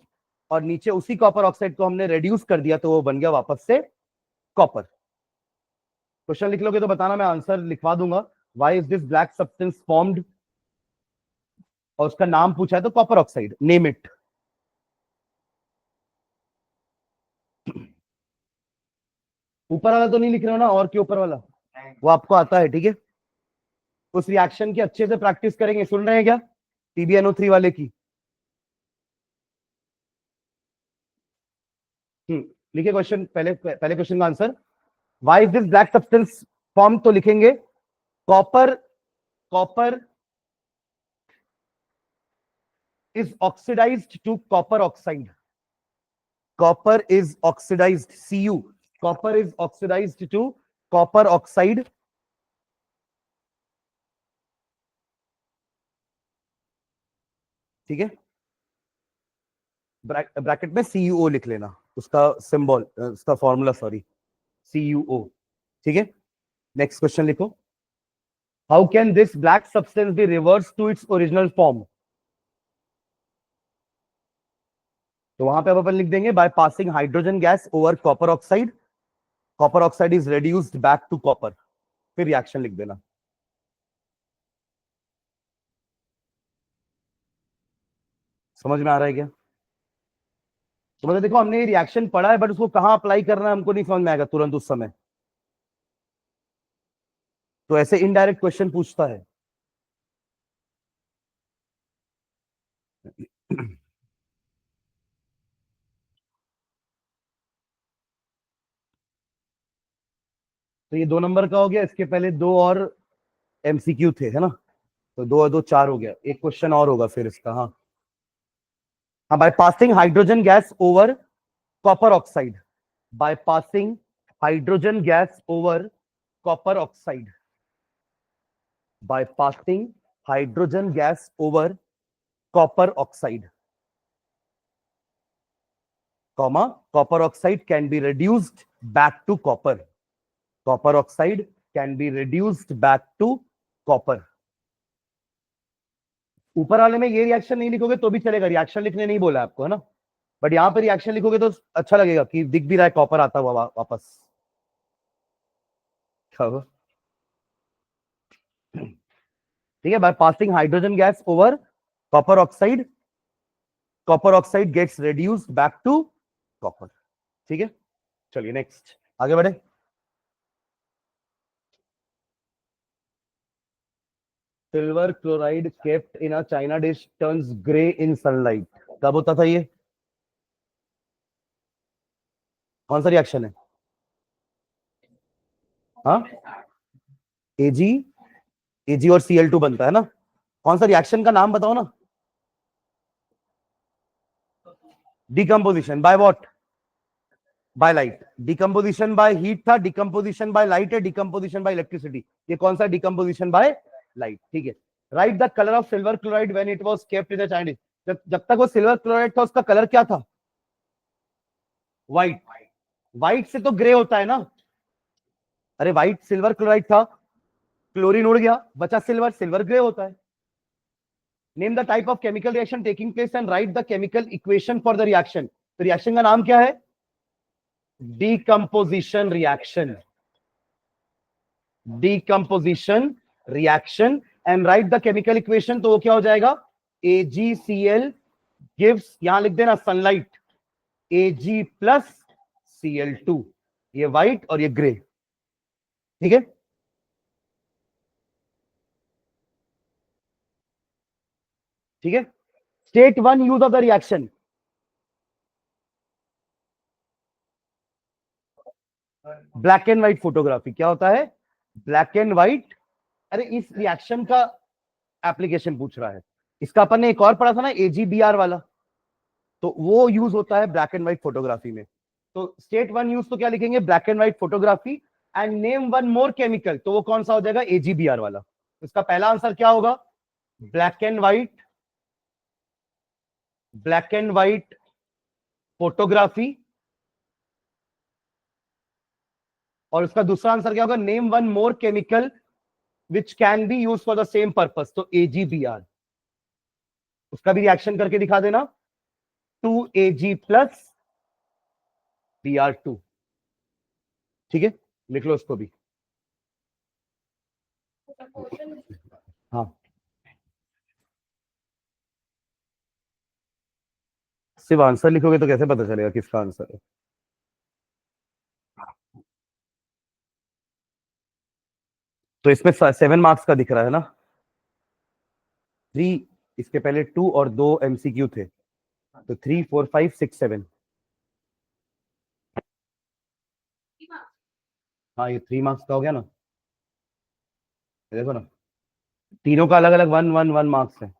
और नीचे उसी कॉपर ऑक्साइड को हमने रिड्यूस कर दिया तो वो बन गया वापस से कॉपर। क्वेश्चन लिख लोगे तो बताना, मैं आंसर लिखवा दूंगा। Why is this black substance formed, और उसका नाम पूछा है तो कॉपर ऑक्साइड, नेम इट। ऊपर वाला तो नहीं लिख रहे हो ना, और के ऊपर वाला वो आपको आता है, ठीक है। उस रिएक्शन की अच्छे से प्रैक्टिस करेंगे, सुन रहे हैं क्या, TbNO3 वाले की। लिखिए क्वेश्चन, पहले पहले क्वेश्चन का answer. Why is this black substance form, तो लिखेंगे copper, copper is oxidized to copper oxide. Copper is oxidized, Cu. Copper is oxidized to copper oxide. ठीक है, ब्रैकेट में CuO लिख लेना, उसका सिंबल, उसका फॉर्मूला, सॉरी, CuO। ठीक है, नेक्स्ट क्वेश्चन लिखो। How can this black substance be reverse to its original form, तो वहां पे अब अपन लिख देंगे by passing hydrogen gas over copper oxide, copper oxide is reduced back to copper, फिर रिएक्शन लिख देना। समझ में आ रहा है क्या, तो मतलब देखो हमने ये रिएक्शन पढ़ा है, बट उसको कहां अप्लाई करना है हमको नहीं समझ में आएगा तुरंत उस समय, तो ऐसे इनडायरेक्ट क्वेश्चन पूछता है। तो ये 2 नंबर का हो गया, इसके पहले 2 और MCQ थे, है ना, तो 2 और 2 4 हो गया, एक क्वेश्चन और होगा फिर इसका। हाँ हाँ, bye passing hydrogen gas over copper oxide, bye passing hydrogen gas over copper oxide, bye passing hydrogen gas over copper oxide, comma, copper oxide can be reduced back to copper, copper oxide can be reduced back to copper। ऊपर वाले में ये reaction नहीं लिखोगे तो भी चलेगा, reaction लिखने नहीं बोला आपको, है ना, बट यहां पर रिएक्शन लिखोगे तो अच्छा लगेगा कि दिख भी रहा है कॉपर आता हुआ वापस। ठीक है, by passing hydrogen gas over copper oxide, copper oxide gets reduced back to copper. ठीक है, चलिए नेक्स्ट आगे बढ़े। Silver chloride kept in a china dish turns grey in sunlight, कब होता था ये, कौन सा रिएक्शन है। हाँ, एजी, एजी और Cl2 बनता है ना, कौन सा रिएक्शन का नाम बताओ ना। Decomposition by what, by light. Decomposition by heat था, डिकम्पोजिशन बाय लाइट है, डिकम्पोजिशन बाय इलेक्ट्रिसिटी, ये कौन सा डिकम्पोजिशन बाय लाइट। ठीक है, right the colour of silver chloride when it was kept in the Chinese, जब तक वो सिल्वर क्लोराइड था उसका कलर क्या था, व्हाइट। व्हाइट से तो ग्रे होता है ना, अरे व्हाइट सिल्वर क्लोराइड था, क्लोरीन उड़ गया, बचा सिल्वर, सिल्वर ग्रे होता है। Name the type of chemical reaction taking place and right the chemical equation for the reaction, तो रिएक्शन का नाम क्या है, decomposition reaction, decomposition reaction, and right the chemical equation, तो वो क्या हो जाएगा, AgCl गिव्स, यहां लिख देना सनलाइट, Ag प्लस Cl2, ये व्हाइट और ये ग्रे। ठीक है, ठीक है, state 1 use of the reaction. Black and white photography क्या होता है, ब्लैक एंड व्हाइट, अरे इस रिएक्शन का एप्लीकेशन पूछ रहा है, इसका अपन ने एक और पढ़ा था ना AgBr वाला, तो वो यूज होता है ब्लैक एंड व्हाइट फोटोग्राफी में। तो स्टेट 1 यूज तो क्या लिखेंगे, black and white photography, and name one more chemical, तो वो कौन सा हो जाएगा, AgBr वाला। इसका पहला आंसर क्या होगा, black and white, black and white photography, और उसका दूसरा आंसर क्या होगा? Name one more chemical which can be use for the same purpose, तो AgBr। उसका भी रिएक्शन करके दिखा देना, 2Ag प्लस Br2। ठीक है, लिख लो उसको भी। हाँ, सिर्फ आंसर लिखोगे तो कैसे पता चलेगा किसका आंसर है? तो इसमें 7 मार्क्स का दिख रहा है ना, 3, इसके पहले 2 और 2 MCQ थे, तो 3 4 5 6 7। हाँ, ये 3 मार्क्स का हो गया ना, ये देखो ना, तीनों का अलग अलग 1 1 1 मार्क्स है।